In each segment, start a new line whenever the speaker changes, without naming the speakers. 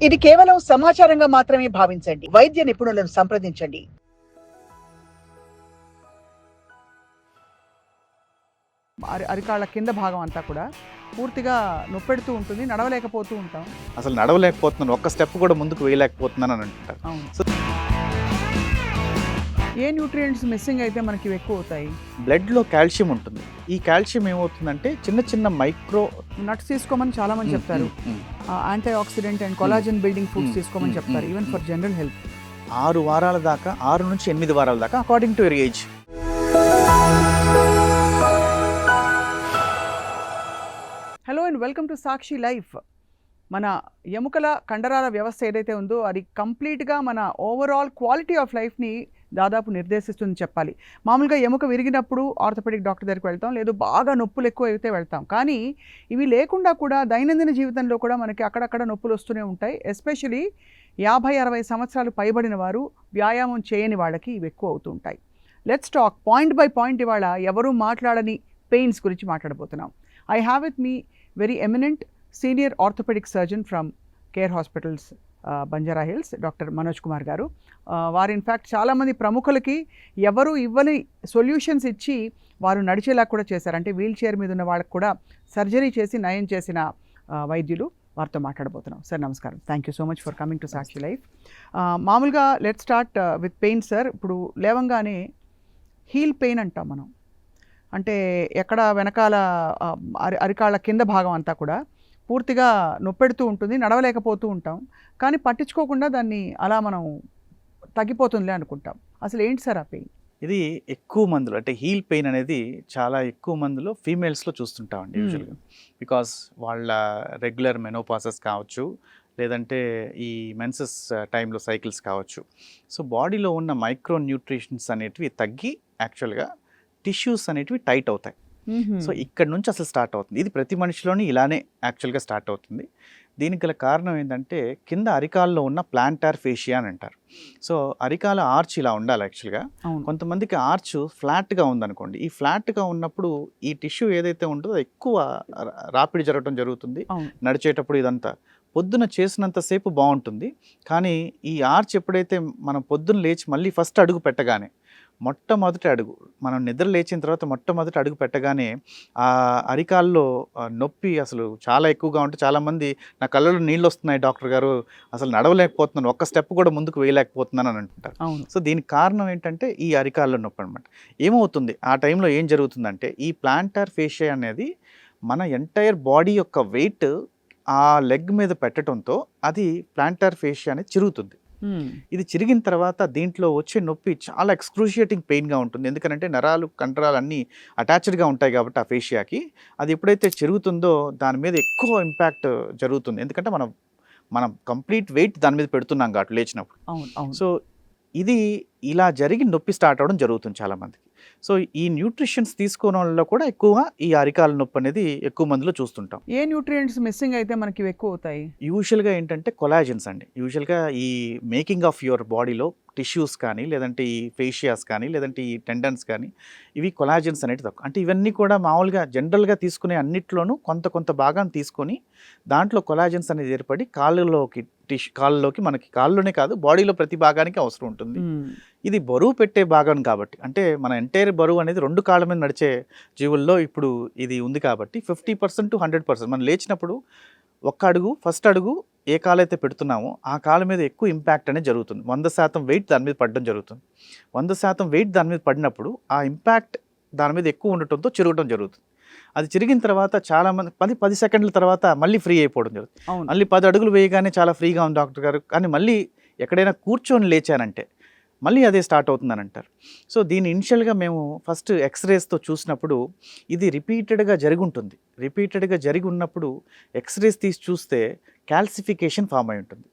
ఇది కేవలం సమాచారంగా మాత్రమే భావించండి. వైద్య నిపుణులను సంప్రదించండి.
అరికాళ్ళ కింద భాగం అంతా కూడా పూర్తిగా నొప్పెడుతూ ఉంటుంది, నడవలేకపోతూ ఉంటాం.
అసలు నడవలేకపోతున్నాను, ఒక్క స్టెప్ కూడా ముందుకు వేయలేకపోతున్నాను అని అంటారు.
అవును.
సో
ఏ న్యూట్రియంట్స్ మిస్సింగ్ అయితే మనకి ఇవి ఎక్కువ అవుతాయి?
బ్లడ్లో కాల్షియం ఉంటుంది. ఈ కాల్షియం ఏమవుతుందంటే చిన్న చిన్న మైక్రో
నట్స్ తీసుకోమని చాలా మంది చెప్తారు. Anti oxidant and collagen building foods తీసుకోమని చెప్తారు, ఈవెన్ ఫర్ జనరల్ హెల్త్.
6 వారాల దాకా, 6 నుంచి 8 వారాల దాకా according to your age.
Hello and welcome to Sakshi life. మన ఎముకల కండరాల వ్యవస్థ ఏదైతే ఉందో అది కంప్లీట్గా మన ఓవరాల్ క్వాలిటీ ఆఫ్ లైఫ్ని దాదాపు నిర్దేశిస్తుంది చెప్పాలి. మామూలుగా ఎముక విరిగినప్పుడు ఆర్థోపెడిక్ డాక్టర్ దగ్గరికి వెళ్తాం, లేదు బాగా నొప్పులు ఎక్కువ అయితే వెళ్తాం. కానీ ఇవి లేకుండా కూడా దైనందిన జీవితంలో కూడా మనకి అక్కడక్కడ నొప్పులు వస్తూనే ఉంటాయి. ఎస్పెషలీ 50-60 సంవత్సరాలు పైబడిన వారు, వ్యాయామం చేయని వాళ్ళకి ఇవి ఎక్కువ అవుతూ ఉంటాయి. Let's talk point by point. ఇవాళ ఎవరూ మాట్లాడని పెయిన్స్ గురించి మాట్లాడబోతున్నాం. I have with me very eminent senior orthopaedic surgeon from Care Hospitals Banjara Hills, doctor Manoj Kumar garu. వారు ఇన్ఫ్యాక్ట్ చాలామంది ప్రముఖులకి ఎవరు ఇవ్వని సొల్యూషన్స్ ఇచ్చి వారు నడిచేలా కూడా చేశారు. అంటే వీల్ చైర్ మీద ఉన్న వాళ్ళకి కూడా సర్జరీ చేసి నయం చేసిన వైద్యులు. వారితో మాట్లాడబోతున్నాం. సార్ నమస్కారం, thank you so much for coming to Sakshi life. మామూలుగా let start with pain sir. ఇప్పుడు లేవంగానే హీల్ పెయిన్ అంటాం మనం. అంటే ఎక్కడ వెనకాల అరికాళ్ళ కింద భాగం అంతా కూడా పూర్తిగా నొప్పెడుతూ ఉంటుంది, నడవలేకపోతూ ఉంటాం. కానీ పట్టించుకోకుండా దాన్ని అలా మనం తగ్గిపోతుందిలే అనుకుంటాం. అసలు ఏంటి సార్ ఆ పెయిన్?
ఇది ఎక్కువ మందిలో, అంటే హీల్ పెయిన్ అనేది చాలా ఎక్కువ మందిలో ఫీమేల్స్లో చూస్తుంటామండి యూజువల్గా. బికాస్ వాళ్ళ రెగ్యులర్ మెనోపాసెస్ కావచ్చు, లేదంటే ఈ మెన్సెస్ టైంలో సైకిల్స్ కావచ్చు. సో బాడీలో ఉన్న మైక్రో న్యూట్రిషన్స్ అనేటివి తగ్గి యాక్చువల్గా టిష్యూస్ అనేటివి టైట్ అవుతాయి. సో ఇక్కడ నుంచి అసలు స్టార్ట్ అవుతుంది. ఇది ప్రతి మనిషిలోని ఇలానే యాక్చువల్గా స్టార్ట్ అవుతుంది. దీనికి గల కారణం ఏంటంటే కింద అరికాల్లో ఉన్న ప్లాంటార్ ఫేషియా అని అంటారు. సో అరికాల ఆర్చ్ ఇలా ఉండాలి యాక్చువల్గా. కొంతమందికి ఆర్చ్ ఫ్లాట్గా ఉందనుకోండి. ఈ ఫ్లాట్గా ఉన్నప్పుడు ఈ టిష్యూ ఏదైతే ఉంటుందో ఎక్కువ రాపిడి జరగడం జరుగుతుంది నడిచేటప్పుడు. ఇదంతా పొద్దున చేసినంతసేపు బాగుంటుంది, కానీ ఈ ఆర్చ్ ఎప్పుడైతే మనం పొద్దున లేచి మళ్ళీ ఫస్ట్ అడుగు పెట్టగానే, మొట్టమొదటి అడుగు మనం నిద్ర లేచిన తర్వాత మొట్టమొదటి అడుగు పెట్టగానే ఆ అరికాల్లో నొప్పి అసలు చాలా ఎక్కువగా ఉంటే చాలామంది నా కళ్ళలో నీళ్ళు వస్తున్నాయి డాక్టర్ గారు, అసలు నడవలేకపోతున్నాను, ఒక్క స్టెప్ కూడా ముందుకు వేయలేకపోతున్నాను అని అంటుంటారు. సో దీనికి కారణం ఏంటంటే ఈ అరికాల్లో నొప్పి అనమాట. ఏమవుతుంది ఆ టైంలో ఏం జరుగుతుందంటే ఈ ప్లాంటార్ ఫేషియా అనేది మన ఎంటైర్ బాడీ యొక్క వెయిట్ ఆ లెగ్ మీద పెట్టడంతో అది ప్లాంటార్ ఫేషియా అనేది చిరుగుతుంది. ఇది చిరిగిన తర్వాత దీంట్లో వచ్చే నొప్పి చాలా ఎక్స్క్రూషియేటింగ్ పెయిన్గా ఉంటుంది. ఎందుకంటే నరాలు కండరాలు అన్నీ అటాచ్డ్గా ఉంటాయి కాబట్టి ఆ ఫేషియాకి అది ఎప్పుడైతే చిరుగుతుందో దాని మీద ఎక్కువ ఇంపాక్ట్ జరుగుతుంది. ఎందుకంటే మనం కంప్లీట్ వెయిట్ దాని మీద పెడుతున్నాం కాబట్టి లేచినప్పుడు. సో ఇది ఇలా జరిగి నొప్పి స్టార్ట్ అవ్వడం జరుగుతుంది చాలామందికి. సో ఈ న్యూట్రిషన్స్ తీసుకోవడం వల్ల కూడా ఎక్కువగా ఈ అరికాల నొప్పి అనేది ఎక్కువ మందిలో చూస్తుంటాం.
ఏ న్యూట్రియంట్స్ మిస్సింగ్ అయితే మనకి ఎక్కువ అవుతాయి?
యూజువల్గా ఏంటంటే కొలాజన్స్ అండి. యూజువల్గా ఈ మేకింగ్ ఆఫ్ యువర్ బాడీలో టిష్యూస్ కానీ, లేదంటే ఈ ఫేషియాస్ కానీ, లేదంటే ఈ టెండన్స్ కానీ, ఇవి కొలాజన్స్ అనేవి తక్కువ. అంటే ఇవన్నీ కూడా మామూలుగా జనరల్గా తీసుకునే అన్నిట్లోనూ కొంత భాగాన్ని తీసుకొని దాంట్లో కొలాజన్స్ అనేది ఏర్పడి కాళ్ళలోకి మనకి కాళ్ళలోనే కాదు బాడీలో ప్రతి భాగానికి అవసరం ఉంటుంది. ఇది బరువు పెట్టే భాగం కాబట్టి, అంటే మన ఎంటైర్ బరువు అనేది 2 కాళ్ళ మీద నడిచే జీవుల్లో ఇప్పుడు ఇది ఉంది కాబట్టి 50% to 100% మనం లేచినప్పుడు ఒక్క అడుగు, ఫస్ట్ అడుగు ఏ కాలైతే పెడుతున్నామో ఆ కాళ్ళ మీద ఎక్కువ ఇంపాక్ట్ అనేది జరుగుతుంది. 100% వెయిట్ దాని మీద పడడం జరుగుతుంది. 100% వెయిట్ దాని మీద పడినప్పుడు ఆ ఇంపాక్ట్ దాని మీద ఎక్కువ ఉండటంతో చిరగడం జరుగుతుంది. అది చిరిగిన తర్వాత చాలామంది 10 సెకండ్ల తర్వాత మళ్ళీ ఫ్రీ అయిపోవడం జరుగుతుంది. మళ్ళీ 10 అడుగులు వేయగానే చాలా ఫ్రీగా ఉంది డాక్టర్ గారు, కానీ మళ్ళీ ఎక్కడైనా కూర్చొని లేచానంటే మళ్ళీ అదే స్టార్ట్ అవుతుందని అంటారు. సో దీన్ని ఇనిషియల్గా మేము ఫస్ట్ ఎక్స్రేస్తో చూసినప్పుడు ఇది రిపీటెడ్గా ఉంటుంది. రిపీటెడ్గా జరిగి ఉన్నప్పుడు ఎక్స్రేస్ తీసి చూస్తే క్యాల్సిఫికేషన్ ఫామ్ అయి ఉంటుంది.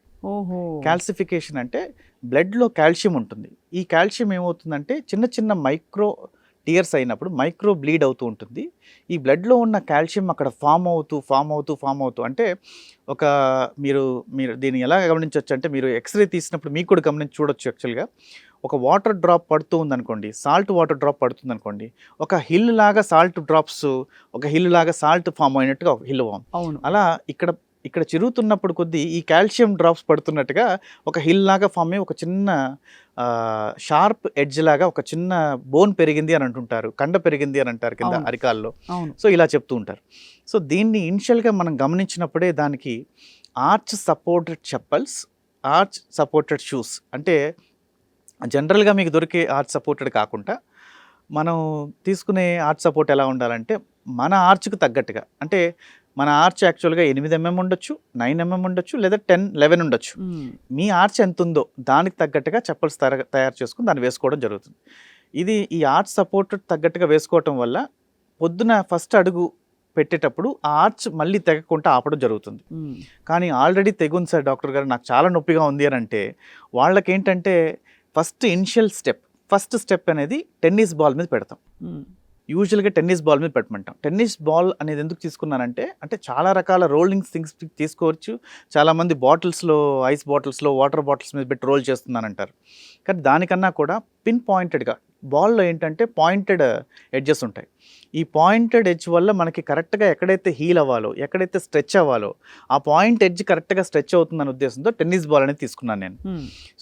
క్యాల్సిఫికేషన్ అంటే బ్లడ్లో కాల్షియం ఉంటుంది. ఈ కాల్షియం ఏమవుతుందంటే చిన్న చిన్న మైక్రో టియర్స్ అయినప్పుడు మైక్రో బ్లీడ్ అవుతూ ఉంటుంది. ఈ బ్లడ్లో ఉన్న కాల్షియం అక్కడ ఫామ్ అవుతూ అంటే ఒక మీరు దీన్ని ఎలా గమనించవచ్చు అంటే, మీరు ఎక్స్రే తీసినప్పుడు మీకు కూడా గమనించి చూడొచ్చు. యాక్చువల్గా ఒక వాటర్ డ్రాప్ పడుతూ ఉందనుకోండి, సాల్ట్ వాటర్ డ్రాప్ పడుతుంది అనుకోండి, ఒక హిల్ లాగా సాల్ట్ డ్రాప్స్, ఒక హిల్ లాగా సాల్ట్ ఫామ్ అయినట్టుగా ఒక హిల్ ఫామ్. అలా ఇక్కడ ఇక్కడ చిరుగుతున్నప్పుడు కొద్దీ ఈ కాల్షియం డ్రాప్స్ పడుతున్నట్టుగా ఒక హిల్ లాగా ఫామ్ అయ్యి ఒక చిన్న షార్ప్ ఎడ్జ్ లాగా ఒక చిన్న బోన్ పెరిగింది అని అంటుంటారు, కండ పెరిగింది అని అంటారు కింద
అవును.
అరికాల్లో.
అవును.
సో ఇలా చెప్తూ ఉంటారు. సో దీన్ని ఇనిషియల్గా మనం గమనించినప్పుడే దానికి arch supported chappals, arch supported shoes, అంటే జనరల్గా మీకు దొరికే ఆర్చ్ సపోర్టెడ్ కాకుండా మనం తీసుకునే ఆర్చ్ సపోర్ట్ ఎలా ఉండాలంటే మన ఆర్చ్కి తగ్గట్టుగా, అంటే మన ఆర్చ్ యాక్చువల్గా 8 mm ఉండొచ్చు, 9 mm ఉండొచ్చు, లేదా 10, 11 ఉండొచ్చు. మీ ఆర్చ్ ఎంత ఉందో దానికి తగ్గట్టుగా చెప్పల్స్ తయారు చేసుకుని దాన్ని వేసుకోవడం జరుగుతుంది. ఇది ఈ ఆర్చ్ సపోర్టెడ్ తగ్గట్టుగా వేసుకోవటం వల్ల పొద్దున ఫస్ట్ అడుగు పెట్టేటప్పుడు ఆ ఆర్చ్ మళ్ళీ తెగకుండా ఆపడం జరుగుతుంది. కానీ ఆల్రెడీ తెగుంది సార్ డాక్టర్ గారు, నాకు చాలా నొప్పిగా ఉంది అని అంటే వాళ్ళకేంటంటే ఫస్ట్ స్టెప్ అనేది టెన్నిస్ బాల్ మీద పెడతాం. యూజువల్గా టెన్నిస్ బాల్ మీద పెట్టమంటాం. టెన్నిస్ బాల్ అనేది ఎందుకు తీసుకున్నానంటే, అంటే చాలా రకాల రోలింగ్ థింగ్స్ తీసుకోవచ్చు. చాలామంది బాటిల్స్లో, ఐస్ బాటిల్స్లో, వాటర్ బాటిల్స్ మీద పెట్టి రోల్ చేస్తున్నానంటారు. కానీ దానికన్నా కూడా పిన్ పాయింటెడ్గా బాల్లో ఏంటంటే పాయింటెడ్ ఎడ్జెస్ ఉంటాయి. ఈ పాయింటెడ్ ఎడ్జ్ వల్ల మనకి కరెక్ట్గా ఎక్కడైతే హీల్ అవ్వాలో, ఎక్కడైతే స్ట్రెచ్ అవ్వాలో ఆ పాయింట్ ఎడ్జ్ కరెక్ట్గా స్ట్రెచ్ అవుతుందనే ఉద్దేశంతో టెన్నిస్ బాల్ అనేది తీసుకున్నాను నేను.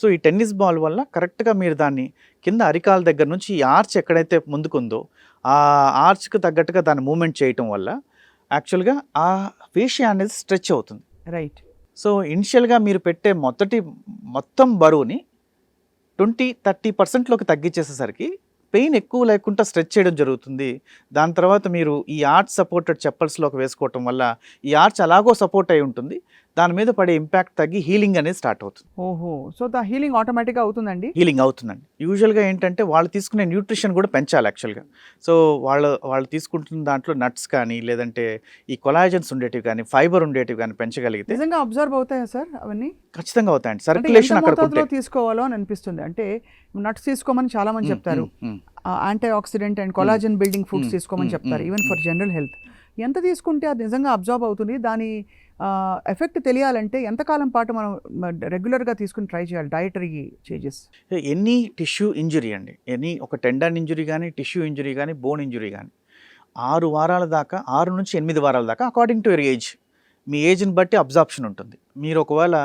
సో ఈ టెన్నిస్ బాల్ వల్ల కరెక్ట్గా మీరు దాన్ని కింద అరికాల దగ్గర నుంచి ఈ ఆర్చ్ ఎక్కడైతే ముందుకుందో ఆ ఆర్చ్కి తగ్గట్టుగా దాన్ని మూమెంట్ చేయటం వల్ల యాక్చువల్గా ఆ ఫేషియా అనేది స్ట్రెచ్ అవుతుంది.
రైట్.
సో ఇనిషియల్గా మీరు పెట్టే మొత్తం బరువుని 20-30%లోకి తగ్గించేసేసరికి పెయిన్ ఎక్కువ లేకుండా స్ట్రెచ్ చేయడం జరుగుతుంది. దాని తర్వాత మీరు ఈ ఆర్చ్ సపోర్టెడ్ చెప్పల్స్లోకి వేసుకోవటం వల్ల ఈ ఆర్చ్ అలాగో సపోర్ట్ అయి ఉంటుంది, దాని మీద పడే ఇంపాక్ట్ తగ్గి హీలింగ్ అనేది స్టార్ట్ అవుతుంది.
ఓహో, సో ద హీలింగ్ ఆటోమేటిక్గా అవుతుందండి.
హీలింగ్ అవుతుందండి. యూజువల్గా ఏంటంటే వాళ్ళు తీసుకునే న్యూట్రిషన్ కూడా పెంచాలి యాక్చువల్గా. సో వాళ్ళు తీసుకుంటున్న దాంట్లో నట్స్ కానీ, లేదంటే ఈ కొలాజన్స్ ఉండేటివి కానీ, ఫైబర్ ఉండేటివి కానీ పెంచగలిగితే
నిజంగా అబ్జర్వ్ అవుతాయా సార్ అవన్నీ?
ఖచ్చితంగా అవుతాయండి. సర్క్యులేషన్ అక్కడ
తీసుకోవాలో అని అనిపిస్తుంది. అంటే నట్స్ తీసుకోమని చాలా మంది చెప్తారు, anti oxidant and collagen building foods తీసుకోమని చెప్తారు, ఈవెన్ ఫర్ జనరల్ హెల్త్. ఎంత తీసుకుంటే అది నిజంగా అబ్జర్వ్ అవుతుంది? దాని ఎఫెక్ట్ తెలియాలంటే ఎంతకాలం పాటు మనం రెగ్యులర్గా తీసుకుని ట్రై చేయాలి dietary changes?
Any tissue injury అండి, ఒక టెండన్ ఇంజురీ కానీ, టిష్యూ ఇంజురీ కానీ, బోన్ ఇంజురీ కానీ 6 వారాల దాకా, 6 నుంచి 8 వారాల దాకా అకార్డింగ్ టు యువర్ ఏజ్, మీ ఏజ్ని బట్టి అబ్జార్ప్షన్ ఉంటుంది. మీరు ఒకవేళ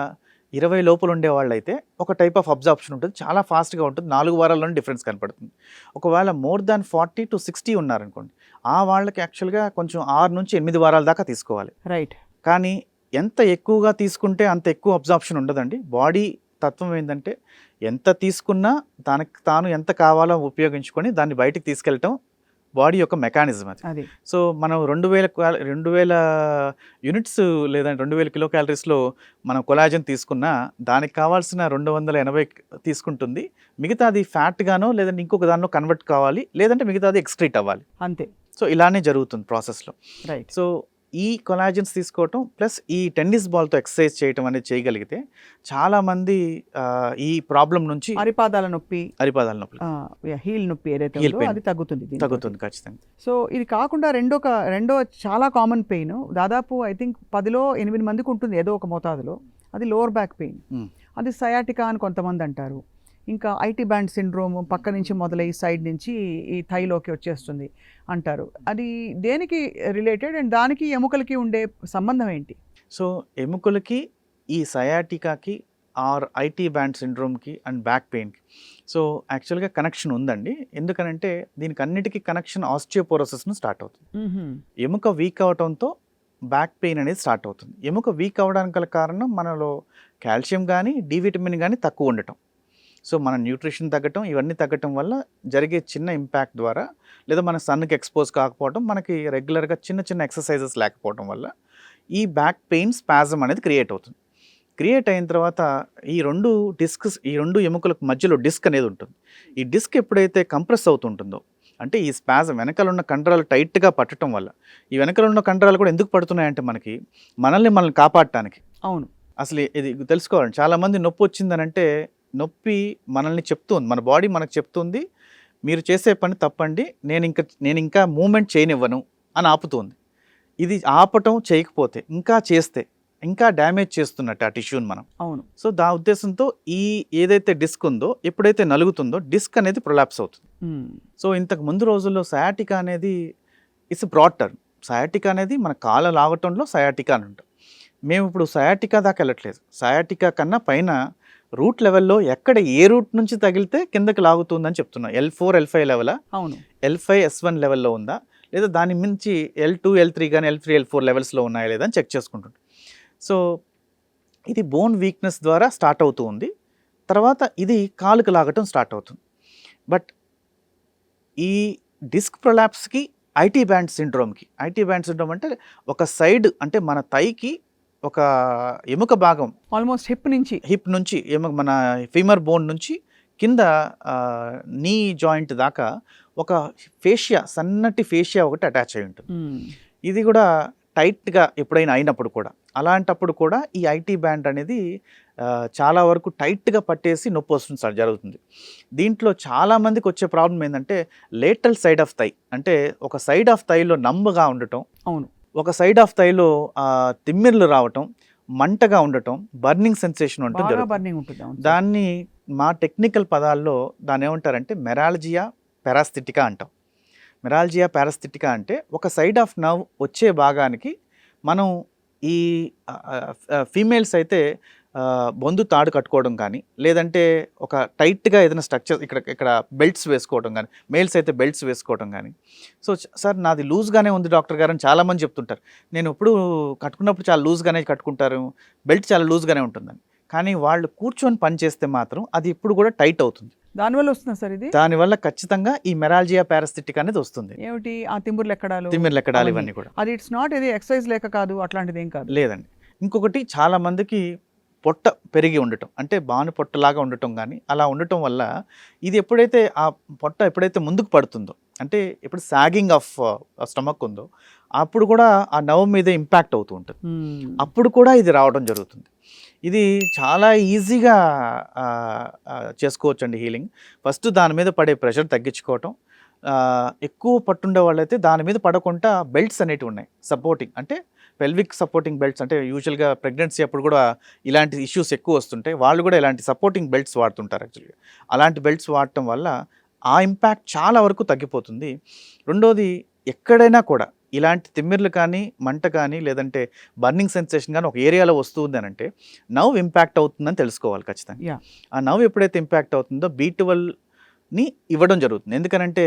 20 లోపల ఉండేవాళ్ళు అయితే ఒక టైప్ ఆఫ్ అబ్జార్ప్షన్ ఉంటుంది, చాలా ఫాస్ట్గా ఉంటుంది, 4 వారాల్లోనే డిఫరెన్స్ కనపడుతుంది. ఒకవేళ మోర్ దాన్ 40 to 60 ఉన్నారనుకోండి, ఆ వాళ్ళకి యాక్చువల్గా కొంచెం 6 నుంచి 8 వారాల దాకా తీసుకోవాలి.
రైట్.
కానీ ఎంత ఎక్కువగా తీసుకుంటే అంత ఎక్కువ అబ్జార్ప్షన్ ఉండదండి. బాడీ తత్వం ఏంటంటే ఎంత తీసుకున్నా దానికి తాను ఎంత కావాలో ఉపయోగించుకొని దాన్ని బయటికి తీసుకెళ్ళటం బాడీ యొక్క మెకానిజం అది. సో మనం 2000 యూనిట్స్ లేదా 2000 కిలో క్యాలరీస్లో మనం కొలాజన్ తీసుకున్నా దానికి కావాల్సిన 280 తీసుకుంటుంది. మిగతాది ఫ్యాట్ గానో లేదంటే ఇంకొక దానిలో కన్వర్ట్ కావాలి, లేదంటే మిగతాది ఎక్స్క్రీట్ అవ్వాలి, అంతే. సో ఇలానే జరుగుతుంది ప్రాసెస్లో.
రైట్.
సో ఈ కొలాజన్స్ తీసుకోవటం ప్లస్ ఈ టెన్నిస్ బాల్తో ఎక్సర్సైజ్ చేయటం అనేది చేయగలిగితే చాలామంది ఈ ప్రాబ్లం నుంచి అరిపాదాల నొప్పి,
హీల్ నొప్పి ఏదైతే అది
తగ్గుతుంది ఖచ్చితంగా.
సో ఇది కాకుండా రెండో చాలా కామన్ పెయిన్, దాదాపు ఐ థింక్ 10లో 8 మందికి ఉంటుంది ఏదో ఒక మోతాదులో, అది లోవర్ బ్యాక్ పెయిన్. అది సయాటికా అని కొంతమంది అంటారు. ఇంకా ఐటీ బ్యాండ్ సిండ్రోమ్, పక్క నుంచి మొదలై సైడ్ నుంచి ఈ థైలోకి వచ్చేస్తుంది అంటారు. అది దేనికి రిలేటెడ్ అండ్ దానికి ఎముకలకి ఉండే సంబంధం ఏంటి?
సో ఎముకలకి ఈ సయాటికాకి ఆర్ ఐటీ బ్యాండ్ సిండ్రోమ్కి అండ్ బ్యాక్ పెయిన్కి సో యాక్చువల్గా కనెక్షన్ ఉందండి. ఎందుకనంటే దీనికి అన్నిటికీ కనెక్షన్ ఆస్టియోపోరోసిస్ను స్టార్ట్ అవుతుంది. ఎముక వీక్ అవడంతో బ్యాక్ పెయిన్ అనేది స్టార్ట్ అవుతుంది. ఎముక వీక్ అవడానికి గల కారణం మనలో కాల్షియం కానీ, డి విటమిన్ కానీ తక్కువ ఉండటం. సో మన న్యూట్రిషన్ తగ్గటం, ఇవన్నీ తగ్గటం వల్ల జరిగే చిన్న ఇంపాక్ట్ ద్వారా, లేదా మన సన్కి ఎక్స్పోజ్ కాకపోవడం, మనకి రెగ్యులర్గా చిన్న ఎక్సర్సైజెస్ లేకపోవడం వల్ల ఈ బ్యాక్ పెయిన్ స్పాజమ్ అనేది క్రియేట్ అవుతుంది. క్రియేట్ అయిన తర్వాత ఈ రెండు ఎముకలకు మధ్యలో డిస్క్ అనేది ఉంటుంది. ఈ డిస్క్ ఎప్పుడైతే కంప్రెస్ అవుతుంటుందో, అంటే ఈ స్పాజం వెనకాల ఉన్న కండరాలు టైట్గా పట్టడం వల్ల, ఈ వెనకాల ఉన్న కండరాలు కూడా ఎందుకు పడుతున్నాయంటే మనల్ని కాపాడటానికి.
అవును.
అసలు ఇది తెలుసుకోవాలండి. చాలామంది నొప్పి వచ్చిందనంటే నొప్పి మనల్ని చెప్తుంది, మన బాడీ మనకు చెప్తుంది మీరు చేసే పని తప్పండి, నేను ఇంకా మూమెంట్ చేయనివ్వను అని ఆపుతుంది. ఇది ఆపటం చేయకపోతే, ఇంకా చేస్తే ఇంకా డ్యామేజ్ చేస్తున్నట్టు ఆ టిష్యూని మనం.
అవును.
సో ఉద్దేశంతో ఈ ఏదైతే డిస్క్ ఉందో, ఎప్పుడైతే నలుగుతుందో డిస్క్ అనేది ప్రొలాప్స్ అవుతుంది. సో ఇంతకు ముందు రోజుల్లో సయాటికా అనేది ఇట్స్ బ్రాడ్ టర్మ్. సయాటికా అనేది మన కాళ్ళ లాగటంలో సయాటికా అని ఉంటుంది. మేము ఇప్పుడు సయాటికా దాకా వెళ్ళట్లేదు. సయాటికా కన్నా పైన రూట్ లెవెల్లో ఎక్కడ ఏ రూట్ నుంచి తగిలితే కిందకి లాగుతుందని చెప్తున్నాం. L4, L5 లెవెలా,
అవును.
L5, S1 లెవెల్లో ఉందా, లేదా దాని మించి L2, L3 కానీ L3, L4 లెవెల్స్లో ఉన్నాయా లేదా అని చెక్ చేసుకుంటుంది. సో ఇది బోన్ వీక్నెస్ ద్వారా స్టార్ట్ అవుతూ ఉంది. తర్వాత ఇది కాలుకు లాగటం స్టార్ట్ అవుతుంది. బట్ ఈ డిస్క్ ప్రొలాప్స్కి ఐటీ బ్యాండ్ సిండ్రోమ్కి, ఐటీ బ్యాండ్ సిండ్రోమ్ అంటే ఒక సైడ్ అంటే మన థైకి ఒక ఎముక భాగం
ఆల్మోస్ట్ హిప్ నుంచి
మన ఫీమర్ బోన్ నుంచి కింద నీ జాయింట్ దాకా ఒక ఫేషియా, సన్నటి ఫేషియా ఒకటి అటాచ్ అయి ఉంటుంది. ఇది కూడా టైట్గా ఎప్పుడైనా అయినప్పుడు కూడా, అలాంటప్పుడు కూడా ఈ ఐటీ బ్యాండ్ అనేది చాలా వరకు టైట్గా పట్టేసి నొప్పి వస్తుంది సార్, జరుగుతుంది. దీంట్లో చాలామందికి వచ్చే ప్రాబ్లం ఏంటంటే లేటరల్ సైడ్ ఆఫ్ థై, అంటే ఒక సైడ్ ఆఫ్ థైలో నంబుగా ఉండటం,
అవును,
ఒక సైడ్ ఆఫ్ థైలో తిమ్మిర్లు రావటం, మంటగా ఉండటం, బర్నింగ్ సెన్సేషన్
ఉంటుంది.
దాన్ని మా టెక్నికల్ పదాల్లో దాన్ని ఏమంటారంటే మెరాలజియా పారాస్థెటికా అంటాం. మెరాలజియా పారాస్థెటికా అంటే ఒక సైడ్ ఆఫ్ నర్వ్ వచ్చే భాగానికి మనం ఈ ఫీమేల్స్ అయితే బొందు తాడు కట్టుకోవడం కానీ, లేదంటే ఒక టైట్గా ఏదైనా స్ట్రక్చర్ ఇక్కడ బెల్ట్స్ వేసుకోవడం కానీ, మేల్స్ అయితే బెల్ట్స్ వేసుకోవడం కానీ. సో సార్ నాది లూజ్గానే ఉంది డాక్టర్ గారు అని చాలామంది చెప్తుంటారు. నేను ఎప్పుడు కట్టుకున్నప్పుడు చాలా లూజ్గానే కట్టుకుంటారు, బెల్ట్ చాలా లూజ్గానే ఉంటుందని. కానీ వాళ్ళు కూర్చొని పని చేస్తే మాత్రం అది ఇప్పుడు కూడా టైట్ అవుతుంది.
దానివల్ల వస్తుందా సార్ ఇది?
దానివల్ల ఖచ్చితంగా ఈ మెరాలజియా పారాస్థెటిక్ అనేది వస్తుంది.
ఏమిటి ఆ తిమ్మిర్లు
ఎక్కడాలు ఇవన్నీ కూడా.
అది ఇట్స్ నాట్ ఇది ఎక్సర్సైజ్ లేక కాదు, అట్లాంటిది ఏం కాదు.
లేదండి. ఇంకొకటి చాలా మందికి పొట్ట పెరిగి ఉండటం, అంటే బాను పొట్టలాగా ఉండటం కానీ, అలా ఉండటం వల్ల ఇది ఎప్పుడైతే ఆ పొట్ట ఎప్పుడైతే ముందుకు పడుతుందో, అంటే ఎప్పుడు సాగింగ్ ఆఫ్ స్టమక్ ఉందో అప్పుడు కూడా ఆ నర్వ్ మీద ఇంపాక్ట్ అవుతూ ఉంటుంది. అప్పుడు కూడా ఇది రావడం జరుగుతుంది. ఇది చాలా ఈజీగా చేసుకోవచ్చండి హీలింగ్. ఫస్ట్ దాని మీద పడే ప్రెషర్ తగ్గించుకోవటం. ఎక్కువ పట్టుండే వాళ్ళైతే దాని మీద పడకుండా బెల్ట్స్ అనేటివి ఉన్నాయి సపోర్టింగ్, అంటే పెల్విక్ సపోర్టింగ్ బెల్ట్స్. అంటే యూజువల్గా ప్రెగ్నెన్సీ అప్పుడు కూడా ఇలాంటి ఇష్యూస్ ఎక్కువ వస్తుంటాయి, వాళ్ళు కూడా ఇలాంటి సపోర్టింగ్ బెల్ట్స్ వాడుతుంటారు యాక్చువల్గా. అలాంటి బెల్ట్స్ వాడటం వల్ల ఆ ఇంపాక్ట్ చాలా వరకు తగ్గిపోతుంది. రెండోది, ఎక్కడైనా కూడా ఇలాంటి తిమ్మిర్లు కానీ, మంట కానీ, లేదంటే బర్నింగ్ సెన్సేషన్ కానీ ఒక ఏరియాలో వస్తుంది అని అంటే నర్వ్ ఇంపాక్ట్ అవుతుందని తెలుసుకోవాలి ఖచ్చితంగా. ఆ నర్వ్ ఎప్పుడైతే ఇంపాక్ట్ అవుతుందో B12ని ఇవ్వడం జరుగుతుంది. ఎందుకనంటే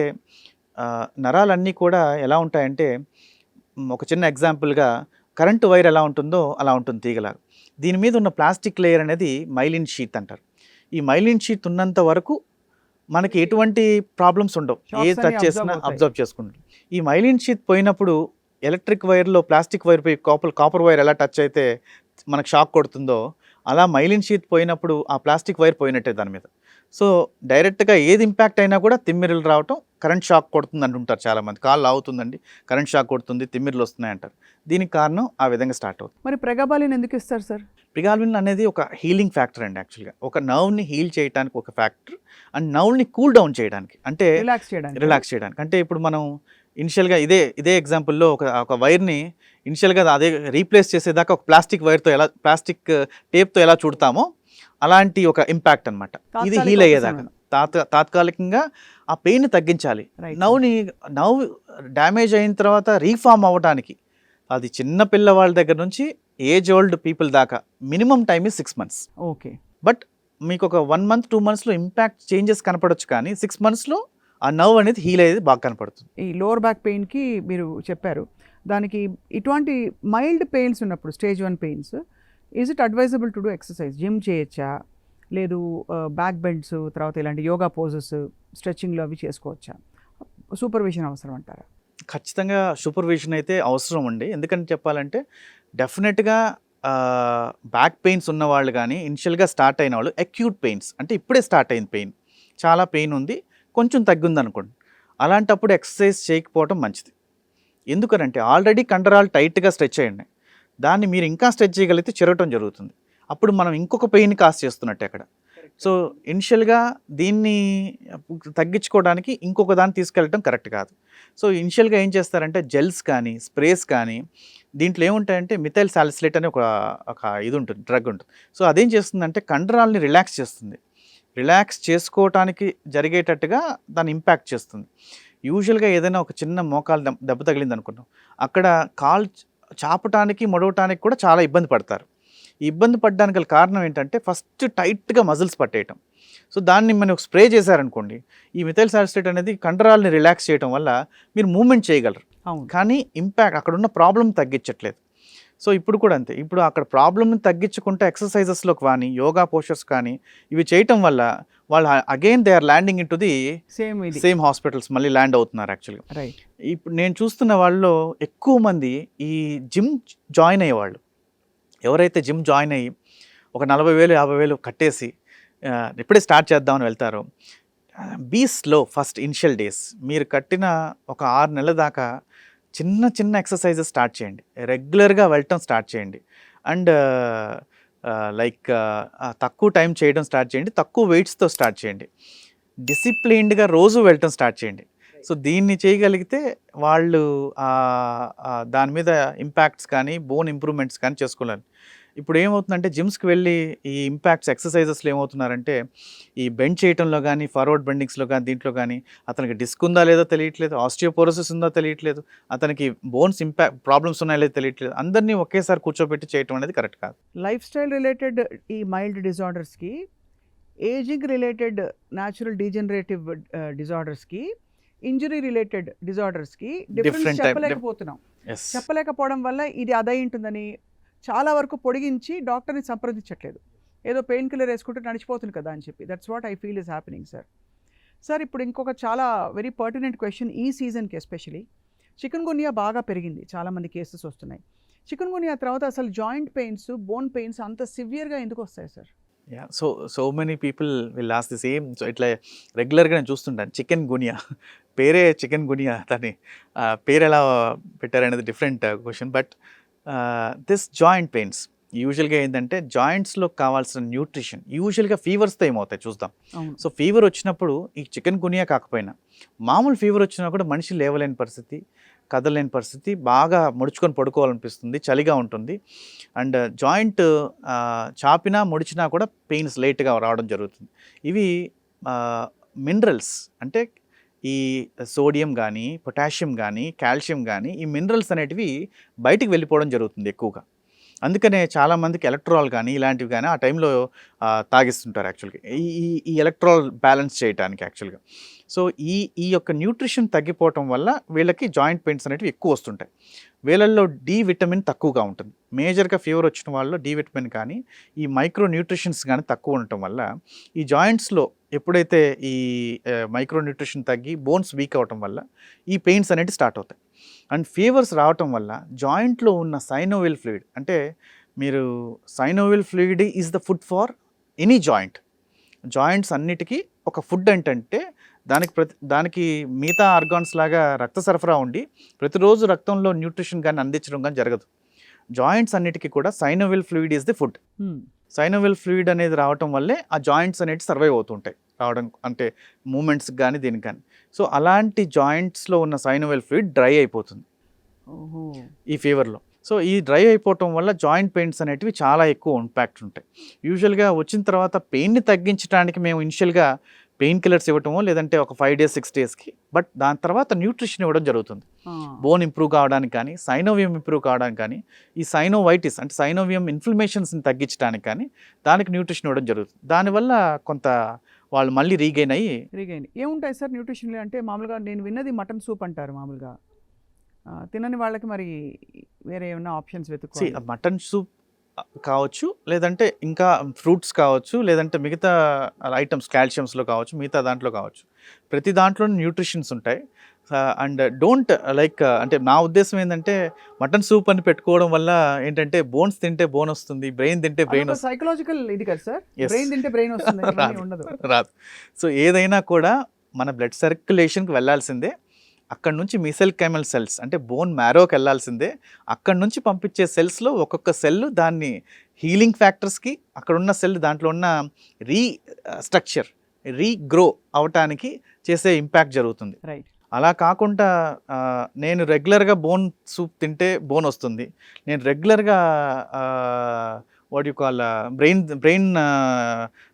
నరాలన్నీ కూడా ఎలా ఉంటాయంటే, ఒక చిన్న ఎగ్జాంపుల్గా కరెంటు వైర్ ఎలా ఉంటుందో అలా ఉంటుంది తీగలాగా. దీని మీద ఉన్న ప్లాస్టిక్ లేయర్ అనేది మైలిన్ షీత్ అంటారు. ఈ మైలిన్ షీత్ ఉన్నంత వరకు మనకి ఎటువంటి ప్రాబ్లమ్స్ ఉండవు, ఏ టచ్ చేసినా అబ్జర్వ్ చేసుకుంటాం. ఈ మైలిన్ షీత్ పోయినప్పుడు ఎలక్ట్రిక్ వైర్లో ప్లాస్టిక్ వైర్ పోయి కాపర్ వైర్ ఎలా టచ్ అయితే మనకు షాక్ కొడుతుందో, అలా మైలిన్ షీత్ పోయినప్పుడు ఆ ప్లాస్టిక్ వైర్ పోయినట్టే దాని మీద. సో డైరెక్ట్గా ఏది ఇంపాక్ట్ అయినా కూడా తిమ్మిర్లు రావటం, కరెంట్ షాక్ కొడుతుంది అంటుంటారు చాలామంది. కాళ్ళు ఆగుతుందండి, కరెంట్ షాక్ కొడుతుంది, తిమ్మిర్లు వస్తున్నాయి అంటారు. దీనికి కారణం ఆ విధంగా స్టార్ట్ అవుతుంది.
మరి ప్రెగాబాలిన్ ఎందుకు ఇస్తారు సార్?
ప్రిగాల్విన్ అనేది ఒక హీలింగ్ ఫ్యాక్టర్ అండి. యాక్చువల్గా ఒక నర్వ్ని హీల్ చేయడానికి ఒక ఫ్యాక్టర్, అండ్ నర్వ్ని కూల్ డౌన్ చేయడానికి, అంటే రిలాక్స్ చేయడానికి. అంటే ఇప్పుడు మనం ఇనిషియల్గా ఇదే ఎగ్జాంపుల్లో ఒక వైర్ని ఇనిషియల్గా అదే రీప్లేస్ చేసేదాకా ఒక ప్లాస్టిక్ టేప్తో ఎలా చుడతామో అలాంటి ఒక ఇంపాక్ట్ అనమాట. ఇది హీల్ అయ్యేదాకా తాత్కాలికంగా ఆ పెయిన్ తగ్గించాలి. నర్వ్ డ్యామేజ్ అయిన తర్వాత రీఫార్మ్ అవ్వడానికి అది చిన్న పిల్లవాళ్ళ దగ్గర నుంచి ఏజ్ ఓల్డ్ పీపుల్ దాకా minimum time is 6 months.
Okay.
But మీకు ఒక 1 month 2 monthsలో ఇంపాక్ట్ చేంజెస్ కనపడవచ్చు, కానీ 6 monthsలో ఆ నర్వ్ అనేది హీల్ అయ్యేది బాగా కనపడుతుంది.
ఈ లోవర్ బ్యాక్ పెయిన్కి మీరు చెప్పారు, దానికి ఇటువంటి మైల్డ్ పెయిన్స్ ఉన్నప్పుడు stage 1 pains, is it advisable to do exercise? Gym చేయొచ్చా, లేదు బ్యాక్ బెండ్స్, తర్వాత ఇలాంటి యోగా పోజెస్, స్ట్రెచ్చింగ్లు అవి చేసుకోవచ్చా? సూపర్విజన్ అవసరం అంటారా?
ఖచ్చితంగా సూపర్విజన్ అయితే అవసరం అండి. ఎందుకంటే చెప్పాలంటే డెఫినెట్గా బ్యాక్ పెయిన్స్ ఉన్నవాళ్ళు కానీ, ఇనిషియల్గా స్టార్ట్ అయిన వాళ్ళు, అక్యూట్ పెయిన్స్ అంటే ఇప్పుడే స్టార్ట్ అయింది పెయిన్, చాలా పెయిన్ ఉంది, కొంచెం తగ్గింది అనుకోండి, అలాంటప్పుడు ఎక్సర్సైజ్ చేయకపోవడం మంచిది. ఎందుకనంటే ఆల్రెడీ కండరాలు టైట్గా స్ట్రెచ్ అయ్యండి, దాన్ని మీరు ఇంకా స్ట్రెచ్ చేయగలిగితే చిరగటం జరుగుతుంది. అప్పుడు మనం ఇంకొక పెయిన్ కాస్ చేస్తున్నట్టే అక్కడ. సో ఇనిషియల్గా దీన్ని తగ్గించుకోవడానికి ఇంకొక దాన్ని తీసుకెళ్ళటం కరెక్ట్ కాదు. సో ఇనిషియల్గా ఏం చేస్తారంటే జెల్స్ కానీ, స్ప్రేస్ కానీ, దీంట్లో ఏముంటాయంటే మిథైల్ సాలిసిలేట్ అనే ఒక ఇది ఉంటుంది, డ్రగ్ ఉంటుంది. సో అదేం చేస్తుందంటే కండరాలని రిలాక్స్ చేస్తుంది, రిలాక్స్ చేసుకోవటానికి జరిగేటట్టుగా దాన్ని ఇంపాక్ట్ చేస్తుంది. యూజువల్గా ఏదైనా ఒక చిన్న మోకాలు దెబ్బ తగిలింది అనుకున్నాం, అక్కడ కాల్ చాపటానికి మొడవటానికి కూడా చాలా ఇబ్బంది పడతారు. ఈ ఇబ్బంది పడడానికి గల కారణం ఏంటంటే ఫస్ట్ టైట్గా మజిల్స్ పట్టేయటం. సో దాన్ని మనం స్ప్రే చేశారనుకోండి, ఈ మిథైల్ సాలిసిలేట్ అనేది కండరాలని రిలాక్స్ చేయడం వల్ల మీరు మూవ్మెంట్ చేయగలరు, కానీ ఇంపాక్ట్ అక్కడున్న ప్రాబ్లం తగ్గించట్లేదు. సో ఇప్పుడు కూడా అంతే, ఇప్పుడు అక్కడ ప్రాబ్లమ్ని తగ్గించుకుంటే ఎక్సర్సైజెస్లో కానీ యోగా పోస్చర్స్ కానీ ఇవి చేయటం వల్ల వాళ్ళు again they are landing into the same hospitals మళ్ళీ ల్యాండ్ అవుతున్నారు యాక్చువల్గా. ఇప్పుడు నేను చూస్తున్న వాళ్ళలో ఎక్కువ మంది ఈ జిమ్ జాయిన్ అయ్యేవాళ్ళు, ఎవరైతే జిమ్ జాయిన్ అయ్యి ఒక 40,000 50,000 కట్టేసి ఇప్పుడే స్టార్ట్ చేద్దామని వెళ్తారో, be slow first initial days. మీరు కట్టిన ఒక 6 నెలల దాకా చిన్న చిన్న ఎక్సర్సైజెస్ స్టార్ట్ చేయండి, రెగ్యులర్గా వెళ్ళటం స్టార్ట్ చేయండి, అండ్ లైక్ తక్కువ టైం చేయడం స్టార్ట్ చేయండి, తక్కువ వెయిట్స్తో స్టార్ట్ చేయండి, డిసిప్లైన్డ్గా రోజు వెళ్ళటం స్టార్ట్ చేయండి. సో దీన్ని చేయగలిగితే వాళ్ళు దాని మీద ఇంపాక్ట్స్ కానీ బోన్ ఇంప్రూవ్మెంట్స్ కానీ చేసుకోలేరు. ఇప్పుడు ఏమవుతుందంటే జిమ్స్కి వెళ్ళి ఈ ఇంపాక్ట్స్ ఎక్సర్సైజెస్లో ఏమవుతున్నారంటే ఈ బెండ్ చేయడంలో కానీ ఫార్వర్డ్ బెండింగ్స్లో కానీ దీంట్లో కానీ అతనికి డిస్క్ ఉందా లేదో తెలియట్లేదు, ఆస్టియోపోరోసిస్ ఉందో తెలియట్లేదు, అతనికి బోన్స్ ఇంపాక్ట్ ప్రాబ్లమ్స్ ఉన్నాయో లేదో తెలియట్లేదు. అందరినీ ఒకేసారి కూర్చోబెట్టి చేయటం అనేది కరెక్ట్ కాదు.
లైఫ్ స్టైల్ రిలేటెడ్ ఈ మైల్డ్ డిజార్డర్స్కి, ఏజింగ్ రిలేటెడ్ న్యాచురల్ డీజనరేటివ్ డిజార్డర్స్కి, ఇంజరీ రిలేటెడ్ డిజార్డర్స్కి డిఫరెన్స్ చెప్పలేకపోవడం వల్ల ఇది అదై ఉంటుందని చాలా వరకు పొడిగించి డాక్టర్ని సంప్రదించట్లేదు, ఏదో పెయిన్ కిల్లర్ వేసుకుంటూ నడిచిపోతుంది కదా అని చెప్పి. That's what I feel is happening sir. Sir ఇప్పుడు ఇంకొక చాలా వెరీ పర్టినెంట్ క్వశ్చన్, ఈ సీజన్కి ఎస్పెషలీ చికెన్ గున్యా బాగా పెరిగింది, చాలామంది కేసెస్ వస్తున్నాయి. చికెన్ గున్యా తర్వాత అసలు జాయింట్ పెయిన్స్, బోన్ పెయిన్స్ అంత సివియర్గా ఎందుకు వస్తాయి sir?
So many people will ask the same. So ఇట్లా రెగ్యులర్గా నేను చూస్తుంటాను, చికెన్ గునియా పేరే చికెన్ గునియా, దాని పేరు ఎలా పెట్టారనేది different question. But this joint pains యూజువల్గా ఏంటంటే జాయింట్స్లో కావాల్సిన న్యూట్రిషన్ యూజువల్గా ఫీవర్స్తో ఏమవుతాయి చూద్దాం. సో ఫీవర్ వచ్చినప్పుడు ఈ చికెన్ గునియా కాకపోయినా మామూలు ఫీవర్ వచ్చినా కూడా మనిషి లేవలేని పరిస్థితి, కదలలేని పరిస్థితి, బాగా ముడుచుకొని పడుకోవాలనిపిస్తుంది, చలిగా ఉంటుంది, అండ్ జాయింట్ చాపినా ముడిచినా కూడా పెయిన్స్ లేట్గా రావడం జరుగుతుంది. ఇవి మినరల్స్ అంటే ఈ సోడియం కానీ పొటాషియం కానీ కాల్షియం కానీ ఈ మినరల్స్ అనేటివి బయటికి వెళ్ళిపోవడం జరుగుతుంది ఎక్కువగా. అందుకనే చాలామందికి ఎలక్ట్రాల్ కానీ ఇలాంటివి కానీ ఆ టైంలో తాగిస్తుంటారు యాక్చువల్గా ఈ ఎలక్ట్రాల్ బ్యాలెన్స్ చేయడానికి యాక్చువల్గా. సో ఈ యొక్క న్యూట్రిషన్ తగ్గిపోవటం వల్ల వీళ్ళకి జాయింట్ పెయిన్స్ అనేటివి ఎక్కువ వస్తుంటాయి. వీళ్ళల్లో డి విటమిన్ తక్కువగా ఉంటుంది. మేజర్గా ఫీవర్ వచ్చిన వాళ్ళలో డి విటమిన్ కానీ ఈ మైక్రో న్యూట్రిషన్స్ కానీ తక్కువ ఉండటం వల్ల ఈ జాయింట్స్లో ఎప్పుడైతే ఈ మైక్రో న్యూట్రిషన్ తగ్గి బోన్స్ వీక్ అవటం వల్ల ఈ పెయిన్స్ అనేవి స్టార్ట్ అవుతాయి. అండ్ ఫీవర్స్ రావటం వల్ల జాయింట్లో ఉన్న సైనోవిల్ ఫ్లూయిడ్, అంటే మీరు synovial fluid is the food far any joint. Joints అన్నిటికీ ఒక ఫుడ్ ఏంటంటే దానికి మిగతా ఆర్గాన్స్ లాగా రక్త సరఫరా ఉండి ప్రతిరోజు రక్తంలో న్యూట్రిషన్ కానీ అందించడం కానీ జరగదు. జాయింట్స్ అన్నిటికీ కూడా synovial fluid is the food. Synovial fluid అనేది రావటం వల్లే ఆ జాయింట్స్ అనేవి సర్వైవ్ అవుతుంటాయి, రావడం అంటే మూమెంట్స్ కానీ దీనికి కానీ. సో అలాంటి జాయింట్స్లో ఉన్న సైనోవిల్ ఫ్లూయిడ్ డ్రై అయిపోతుంది ఈ ఫీవర్లో. సో ఈ డ్రై అయిపోవటం వల్ల జాయింట్ పెయిన్స్ అనేటివి చాలా ఎక్కువ ఇంపాక్ట్ ఉంటాయి. యూజువల్గా వచ్చిన తర్వాత పెయిన్ని తగ్గించడానికి మేము ఇనిషియల్గా పెయిన్ కిల్లర్స్ ఇవ్వటమో లేదంటే ఒక 5 days 6 daysకి, బట్ దాని తర్వాత న్యూట్రిషన్ ఇవ్వడం జరుగుతుంది. బోన్ ఇంప్రూవ్ కావడానికి కానీ సైనోవియం ఇంప్రూవ్ కావడానికి కానీ ఈ సైనోవైటిస్ అంటే సైనోవియం ఇన్ఫ్లమేషన్స్ని తగ్గించడానికి కానీ దానికి న్యూట్రిషన్ ఇవ్వడం జరుగుతుంది. దానివల్ల కొంత వాళ్ళు మళ్ళీ రీగైన్
ఏముంటాయి సార్ న్యూట్రిషన్లు అంటే? మామూలుగా నేను విన్నది మటన్ సూప్ అంటారు మామూలుగా, తినని వాళ్ళకి మరి వేరే ఏమైనా ఆప్షన్స్ వెతుక్కోవాలి.
మటన్ సూప్ కావచ్చు, లేదంటే ఇంకా ఫ్రూట్స్ కావచ్చు, లేదంటే మిగతా ఐటమ్స్ కాల్షియమ్స్లో కావచ్చు, మిగతా దాంట్లో కావచ్చు, ప్రతి దాంట్లో న్యూట్రిషన్స్ ఉంటాయి. అండ్ డోంట్ లైక్ అంటే నా ఉద్దేశం ఏంటంటే మటన్ సూప్ అని పెట్టుకోవడం వల్ల ఏంటంటే బోన్స్ తింటే బోన్ వస్తుంది, బ్రెయిన్ తింటే బ్రెయిన్ వస్తుంది.
సైకలాజికల్ ఇది కదా సార్, బ్రెయిన్ తింటే బ్రెయిన్ వస్తుంది
రాదు. సో ఏదైనా కూడా మన బ్లడ్ సర్క్యులేషన్కి వెళ్ళాల్సిందే, అక్కడ నుంచి మిసెల్కైమల్ సెల్స్ అంటే బోన్ మ్యారోకి వెళ్ళాల్సిందే. అక్కడ నుంచి పంపించే సెల్స్లో ఒక్కొక్క సెల్ దాన్ని హీలింగ్ ఫ్యాక్టర్స్కి, అక్కడ ఉన్న సెల్ దాంట్లో ఉన్న రీస్ట్రక్చర్ రీగ్రో అవటానికి చేసే ఇంపాక్ట్ జరుగుతుంది.
రైట్.
అలా కాకుండా నేను రెగ్యులర్గా బోన్ సూప్ తింటే బోన్ వస్తుంది, నేను రెగ్యులర్గా వాట్ యు కాల్ బ్రెయిన్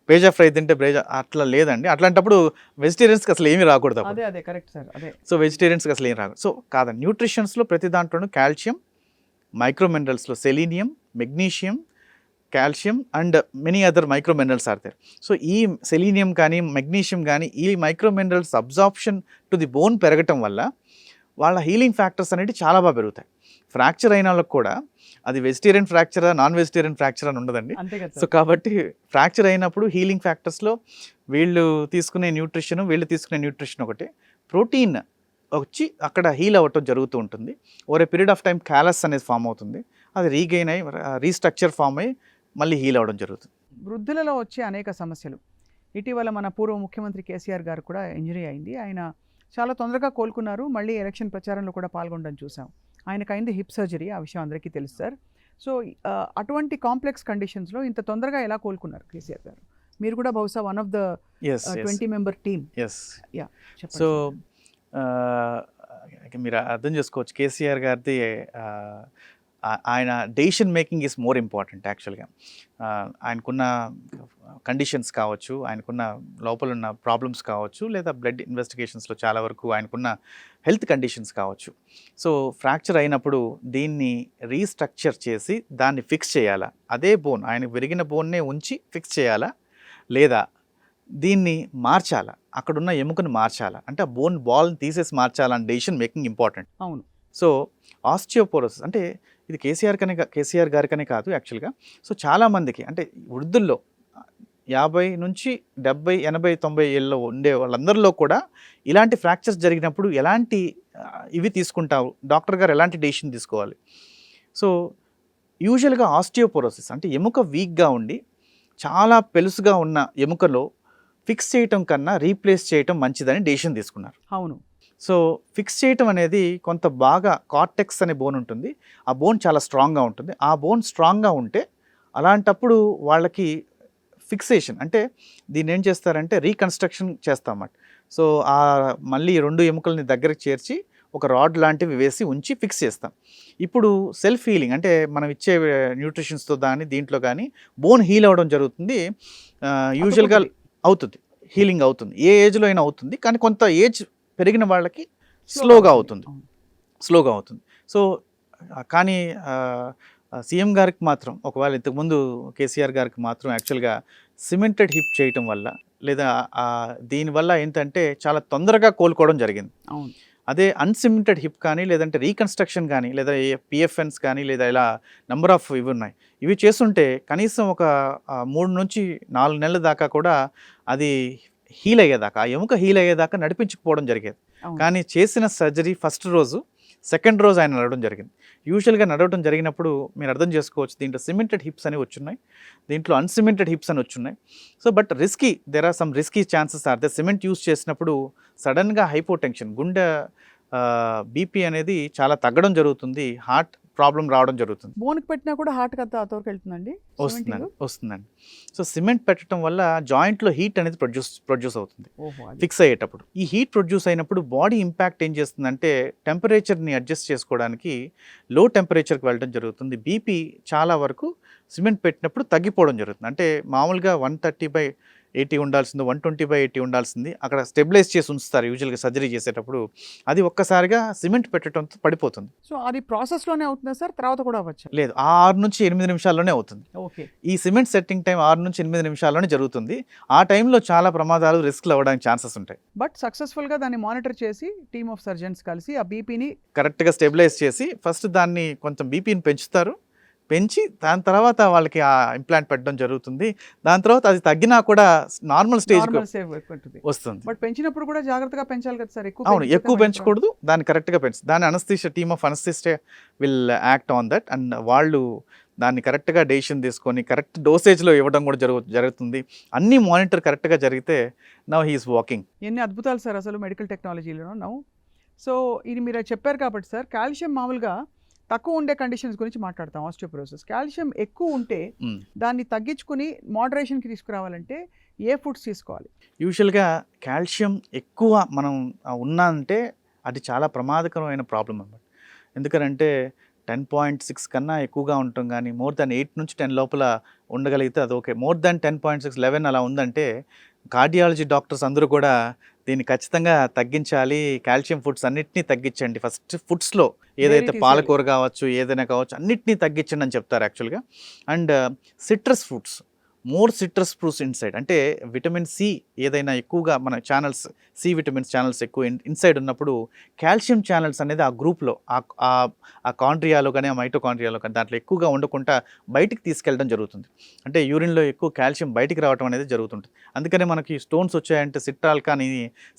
పేజా ఫ్రై తింటే అట్లా లేదండి. అట్లాంటప్పుడు వెజిటేరియన్స్కి అసలు ఏమీ రాకూడదు.
అదే కరెక్ట్ సార్. అదే
సో వెజిటేరియన్స్కి అసలు ఏం రాకూడదు. సో కాదండి, న్యూట్రిషన్స్లో ప్రతి దాంట్లోనూ కాల్షియం, మైక్రో మినరల్స్లో selenium, magnesium, calcium and many other micro minerals are there. So ఈ సెలీనియం కానీ మెగ్నీషియం కానీ ఈ micro minerals absorption to the bone పెరగటం వల్ల వాళ్ళ హీలింగ్ ఫ్యాక్టర్స్ అనేవి చాలా బాగా పెరుగుతాయి. ఫ్రాక్చర్ అయిన వాళ్ళకి కూడా అది వెజిటేరియన్ ఫ్రాక్చరా నాన్ వెజిటేరియన్ ఫ్రాక్చర్ అని ఉండదండి.
అంతే కదా
సో కాబట్టి ఫ్రాక్చర్ అయినప్పుడు హీలింగ్ ఫ్యాక్టర్స్లో వీళ్ళు తీసుకునే న్యూట్రిషన్ ఒకటి, ప్రోటీన్ వచ్చి అక్కడ హీల్ అవ్వటం జరుగుతూ ఉంటుంది. Over a period of time callus అనేది ఫామ్ అవుతుంది, అది రీగెయిన్ అయ్యి రీస్ట్రక్చర్ ఫామ్ అయ్యి మళ్ళీ హీల్ అవ్వడం జరుగుతుంది.
వృద్ధులలో వచ్చే అనేక సమస్యలు. ఇటీవల మన పూర్వ ముఖ్యమంత్రి కేసీఆర్ గారు కూడా ఇంజరీ అయింది. ఆయన చాలా తొందరగా కోలుకున్నారు. మళ్ళీ ఎలక్షన్ ప్రచారంలో కూడా పాల్గొనడం చూసాం. ఆయనకు అయింది హిప్ సర్జరీ, ఆ విషయం అందరికీ తెలుసు సార్. సో అటువంటి కాంప్లెక్స్ కండిషన్స్లో ఇంత తొందరగా ఎలా కోలుకున్నారు కేసీఆర్ గారు? మీరు కూడా బహుశా one of the 20 member team.
So మీరు అర్థం చేసుకోవచ్చు, కేసీఆర్ గారిది ఆయన decision making is more important యాక్చువల్గా. ఆయనకున్న కండిషన్స్ కావచ్చు, ఆయనకున్న లోపల ఉన్న ప్రాబ్లమ్స్ కావచ్చు, లేదా బ్లడ్ ఇన్వెస్టిగేషన్స్లో చాలా వరకు ఆయనకున్న హెల్త్ కండిషన్స్ కావచ్చు. సో ఫ్రాక్చర్ అయినప్పుడు దీన్ని రీస్ట్రక్చర్ చేసి దాన్ని ఫిక్స్ చేయాలా, అదే బోన్ ఆయనకు విరిగిన బోన్నే ఉంచి ఫిక్స్ చేయాలా, లేదా దీన్ని మార్చాలా, అక్కడున్న ఎముకను మార్చాలా, అంటే ఆ బోన్ బాల్ని తీసేసి మార్చాలా అని డెసిషన్ మేకింగ్ ఇంపార్టెంట్.
అవును.
సో ఆస్టియోపోరోసిస్ అంటే ఇది కేసీఆర్ గారికనే కాదు యాక్చువల్గా. సో చాలామందికి అంటే వృద్ధుల్లో 50 నుంచి 70, 80, 90 ఏళ్ళలో ఉండే వాళ్ళందరిలో కూడా ఇలాంటి ఫ్రాక్చర్స్ జరిగినప్పుడు ఎలాంటి ఇవి తీసుకుంటావు, డాక్టర్ గారు ఎలాంటి డెసిషన్ తీసుకోవాలి? సో యూజువల్గా ఆస్టియోపోరోసిస్ అంటే ఎముక వీక్గా ఉండి చాలా పెలుసుగా ఉన్న ఎముకలో ఫిక్స్ చేయటం కన్నా రీప్లేస్ చేయటం మంచిదని డెసిషన్ తీసుకున్నారు.
అవును.
సో ఫిక్స్ చేయటం అనేది కొంత బాగా కార్టెక్స్ అనే బోన్ ఉంటుంది, ఆ బోన్ చాలా స్ట్రాంగ్గా ఉంటుంది. ఆ బోన్ స్ట్రాంగ్గా ఉంటే అలాంటప్పుడు వాళ్ళకి ఫిక్సేషన్ అంటే దీన్ని ఏం చేస్తారంటే రీకన్స్ట్రక్షన్ చేస్తామన్నమాట. సో ఆ మళ్ళీ 2 ఎముకల్ని దగ్గరికి చేర్చి ఒక రాడ్ లాంటివి వేసి ఉంచి ఫిక్స్ చేస్తాం. ఇప్పుడు సెల్ఫ్ హీలింగ్ అంటే మనం ఇచ్చే న్యూట్రిషన్స్తో దీంట్లో కానీ బోన్ హీల్ అవ్వడం జరుగుతుంది. యూజువల్గా అవుతుంది, హీలింగ్ అవుతుంది, ఏ ఏజ్లో అయినా అవుతుంది, కానీ కొంత ఏజ్ పెరిగిన వాళ్ళకి స్లోగా అవుతుంది. సో కానీ సీఎం గారికి మాత్రం, ఒకవేళ ఇంతకుముందు కేసీఆర్ గారికి మాత్రం యాక్చువల్గా సిమెంటెడ్ హిప్ చేయటం వల్ల లేదా దీనివల్ల ఏంటంటే చాలా తొందరగా కోలుకోవడం జరిగింది. అదే అన్సిమెంటెడ్ హిప్ కానీ లేదంటే రీకన్స్ట్రక్షన్ కానీ లేదా పిఎఫ్ఎన్స్ కానీ లేదా ఇలా నెంబర్ ఆఫ్ ఇవి ఉన్నాయి, ఇవి చేస్తుంటే కనీసం ఒక 3 నుంచి 4 నెలల దాకా కూడా అది హీల్ అయ్యేదాకా, ఆ ఎముక హీల్ అయ్యేదాకా నడిపించుకుపోవడం జరిగేది. కానీ చేసిన సర్జరీ ఫస్ట్ రోజు, సెకండ్ రోజు ఆయన నడవడం జరిగింది. యూజువల్గా నడవడం జరిగినప్పుడు మీరు అర్థం చేసుకోవచ్చు, దీంట్లో సిమెంటెడ్ హిప్స్ అని వచ్చున్నాయి, దీంట్లో అన్సిమెంటెడ్ హిప్స్ అని వచ్చున్నాయి. So but there are some risky chances are they. Cement use చేసినప్పుడు సడన్గా హైపోటెన్షన్, గుండె బీపీ అనేది చాలా తగ్గడం జరుగుతుంది, హార్ట్ ప్రాబ్లం రావడం జరుగుతుంది.
బోన్కి పెట్టినా కూడా హార్ట్ అంతా అతవరకు వెళ్తుందండి.
వస్తుందండి. సో సిమెంట్ పెట్టడం వల్ల జాయింట్లో హీట్ అనేది ప్రొడ్యూస్ అవుతుంది ఫిక్స్ అయ్యేటప్పుడు. ఈ హీట్ ప్రొడ్యూస్ అయినప్పుడు బాడీ ఇంపాక్ట్ ఏం చేస్తుందంటే టెంపరేచర్ని అడ్జస్ట్ చేసుకోవడానికి లో టెంపరేచర్కి వెళ్ళడం జరుగుతుంది. బీపీ చాలా వరకు సిమెంట్ పెట్టినప్పుడు తగ్గిపోవడం జరుగుతుంది. అంటే మామూలుగా 130/80 ఉండాల్సింది 120/80 ఉండాల్సింది అక్కడ స్టెబిలైజ్ చేసి ఉంచుతారు యూజువల్గా సర్జరీ చేసేటప్పుడు. అది ఒక్కసారిగా సిమెంట్ పెట్టడంతో పడిపోతుంది.
సో అది ప్రాసెస్లోనే అవుతుందా సార్, తర్వాత కూడా అవ్వచ్చు?
లేదు, 6 నుంచి 8 నిమిషాల్లోనే అవుతుంది.
ఓకే. ఈ
సిమెంట్ సెట్టింగ్ టైం 6 నుంచి 8 నిమిషాల్లోనే జరుగుతుంది. ఆ టైంలో చాలా ప్రమాదాలు, రిస్క్లు అవ్వడానికి ఛాన్సెస్ ఉంటాయి.
బట్ సక్సెస్ఫుల్గా దాన్ని మానిటర్ చేసి టీమ్ ఆఫ్ సర్జన్స్ కలిసి ఆ బీపీని
కరెక్ట్గా స్టెబిలైజ్ చేసి ఫస్ట్ దాన్ని కొంచెం బీపీని పెంచి దాని తర్వాత వాళ్ళకి ఆ ఇంప్లాంట్ పెట్టడం జరుగుతుంది. దాని తర్వాత అది తగ్గినా కూడా నార్మల్ స్టేజ్ వస్తుంది.
బట్ పెంచినప్పుడు కూడా జాగ్రత్తగా పెంచాలి కదా సార్.
అవును, ఎక్కువ పెంచకూడదు, దాన్ని కరెక్ట్గా దాని anaesthesia team of anaesthesia will act on that and వాళ్ళు దాన్ని కరెక్ట్గా డెసిషన్ తీసుకొని కరెక్ట్ డోసేజ్లో ఇవ్వడం కూడా జరుగుతుంది. అన్ని మానిటర్ కరెక్ట్గా జరిగితే నౌ హీఈస్ వాకింగ్.
ఎన్ని అద్భుతాలు సార్ అసలు మెడికల్ టెక్నాలజీలో నౌ. సో ఇది మీరు చెప్పారు కాబట్టి సార్, కాల్షియం మామూలుగా తక్కువ ఉండే కండిషన్స్ గురించి మాట్లాడతాం. ఆస్టియోపోరోసిస్ కాల్షియం ఎక్కువ ఉంటే దాన్ని తగ్గించుకుని మోడరేషన్కి తీసుకురావాలంటే ఏ ఫుడ్స్ తీసుకోవాలి?
యూజువల్గా కాల్షియం ఎక్కువ మనం ఉన్నంటే అది చాలా ప్రమాదకరమైన ప్రాబ్లం అన్నమాట. ఎందుకంటే 10.6 కన్నా ఎక్కువగా ఉంటాం, కానీ మోర్ దాన్ 8 నుంచి 10 లోపల ఉండగలిగితే అది ఓకే. మోర్ దాన్ 10.6, 11 అలా ఉందంటే కార్డియాలజీ డాక్టర్స్ అందరూ కూడా దీన్ని ఖచ్చితంగా తగ్గించాలి, కాల్షియం ఫుడ్స్ అన్నిటినీ తగ్గించండి. ఫస్ట్ ఫుడ్స్లో ఏదైతే
తీసేయాలి.
పాలకూర కావచ్చు, ఏదైనా కావచ్చు, అన్నిటినీ తగ్గించండి అని చెప్తారు యాక్చువల్గా. And citrus fruits, more citrus fruits inside, అంటే విటమిన్ సి ఏదైనా ఎక్కువగా మన ఛానల్స్, సి విటమిన్స్ ఛానల్స్ ఎక్కువ ఇన్సైడ్ ఉన్నప్పుడు కాల్షియం ఛానల్స్ అనేది ఆ గ్రూప్లో ఆ కాండ్రియాలో కానీ ఆ మైటోకాండ్రియాలో కానీ దాంట్లో ఎక్కువగా ఉండకుండా బయటికి తీసుకెళ్ళడం జరుగుతుంది. అంటే యూరిన్లో ఎక్కువ కాల్షియం బయటికి రావడం అనేది జరుగుతుంటుంది. అందుకనే మనకి స్టోన్స్ వచ్చాయంటే సిట్రాల్ కానీ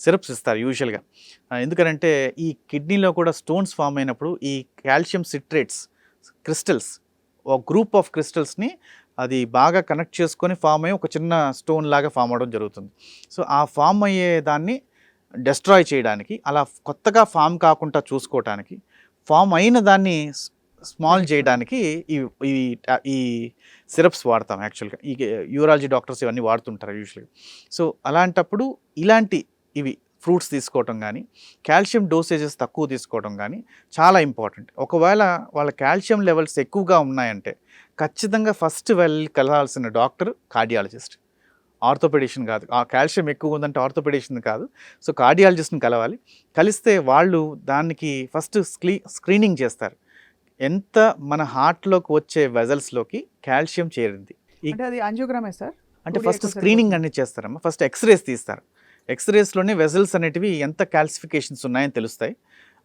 సిరప్స్ ఇస్తారు యూజువల్గా. ఎందుకంటే ఈ కిడ్నీలో కూడా స్టోన్స్ ఫామ్ అయినప్పుడు ఈ కాల్షియం సిట్రేట్స్ క్రిస్టల్స్, ఒక గ్రూప్ ఆఫ్ క్రిస్టల్స్ని అది బాగా కనెక్ట్ చేసుకొని ఫామ్ అయ్యి ఒక చిన్న స్టోన్ లాగా ఫామ్ అవ్వడం జరుగుతుంది. సో ఆ ఫామ్ అయ్యే దాన్ని డెస్ట్రాయ్ చేయడానికి, అలా కొత్తగా ఫామ్ కాకుండా చూసుకోవడానికి, ఫామ్ అయిన దాన్ని స్మాల్ చేయడానికి ఈ సిరప్స్ వాడతాం యాక్చువల్గా. ఈ యూరాలజీ డాక్టర్స్ ఇవన్నీ వాడుతుంటారు యూజువల్గా. సో అలాంటప్పుడు ఇవి ఫ్రూట్స్ తీసుకోవటం కానీ, కాల్షియం డోసేజెస్ తక్కువ తీసుకోవడం కానీ చాలా ఇంపార్టెంట్. ఒకవేళ వాళ్ళ కాల్షియం లెవెల్స్ ఎక్కువగా ఉన్నాయంటే ఖచ్చితంగా ఫస్ట్ కలవాల్సిన డాక్టర్ కార్డియాలజిస్ట్, ఆర్థోపెడిషన్ కాదు. ఆ కాల్షియం ఎక్కువ ఉందంటే ఆర్థోపెడిషన్ కాదు, సో కార్డియాలజిస్ట్ని కలవాలి. కలిస్తే వాళ్ళు దానికి ఫస్ట్ స్క్రీనింగ్ చేస్తారు. ఎంత మన హార్ట్లోకి వచ్చే వెజల్స్లోకి కాల్షియం చేరింది,
అంటే అది యాంజియోగ్రామే సార్.
అంటే ఫస్ట్ స్క్రీనింగ్ అనేది చేస్తారమ్మా. ఫస్ట్ ఎక్స్రేస్ తీస్తారు. ఎక్స్రేస్లోనే వెజల్స్ అనేటివి ఎంత కాల్సిఫికేషన్స్ ఉన్నాయని తెలుస్తాయి.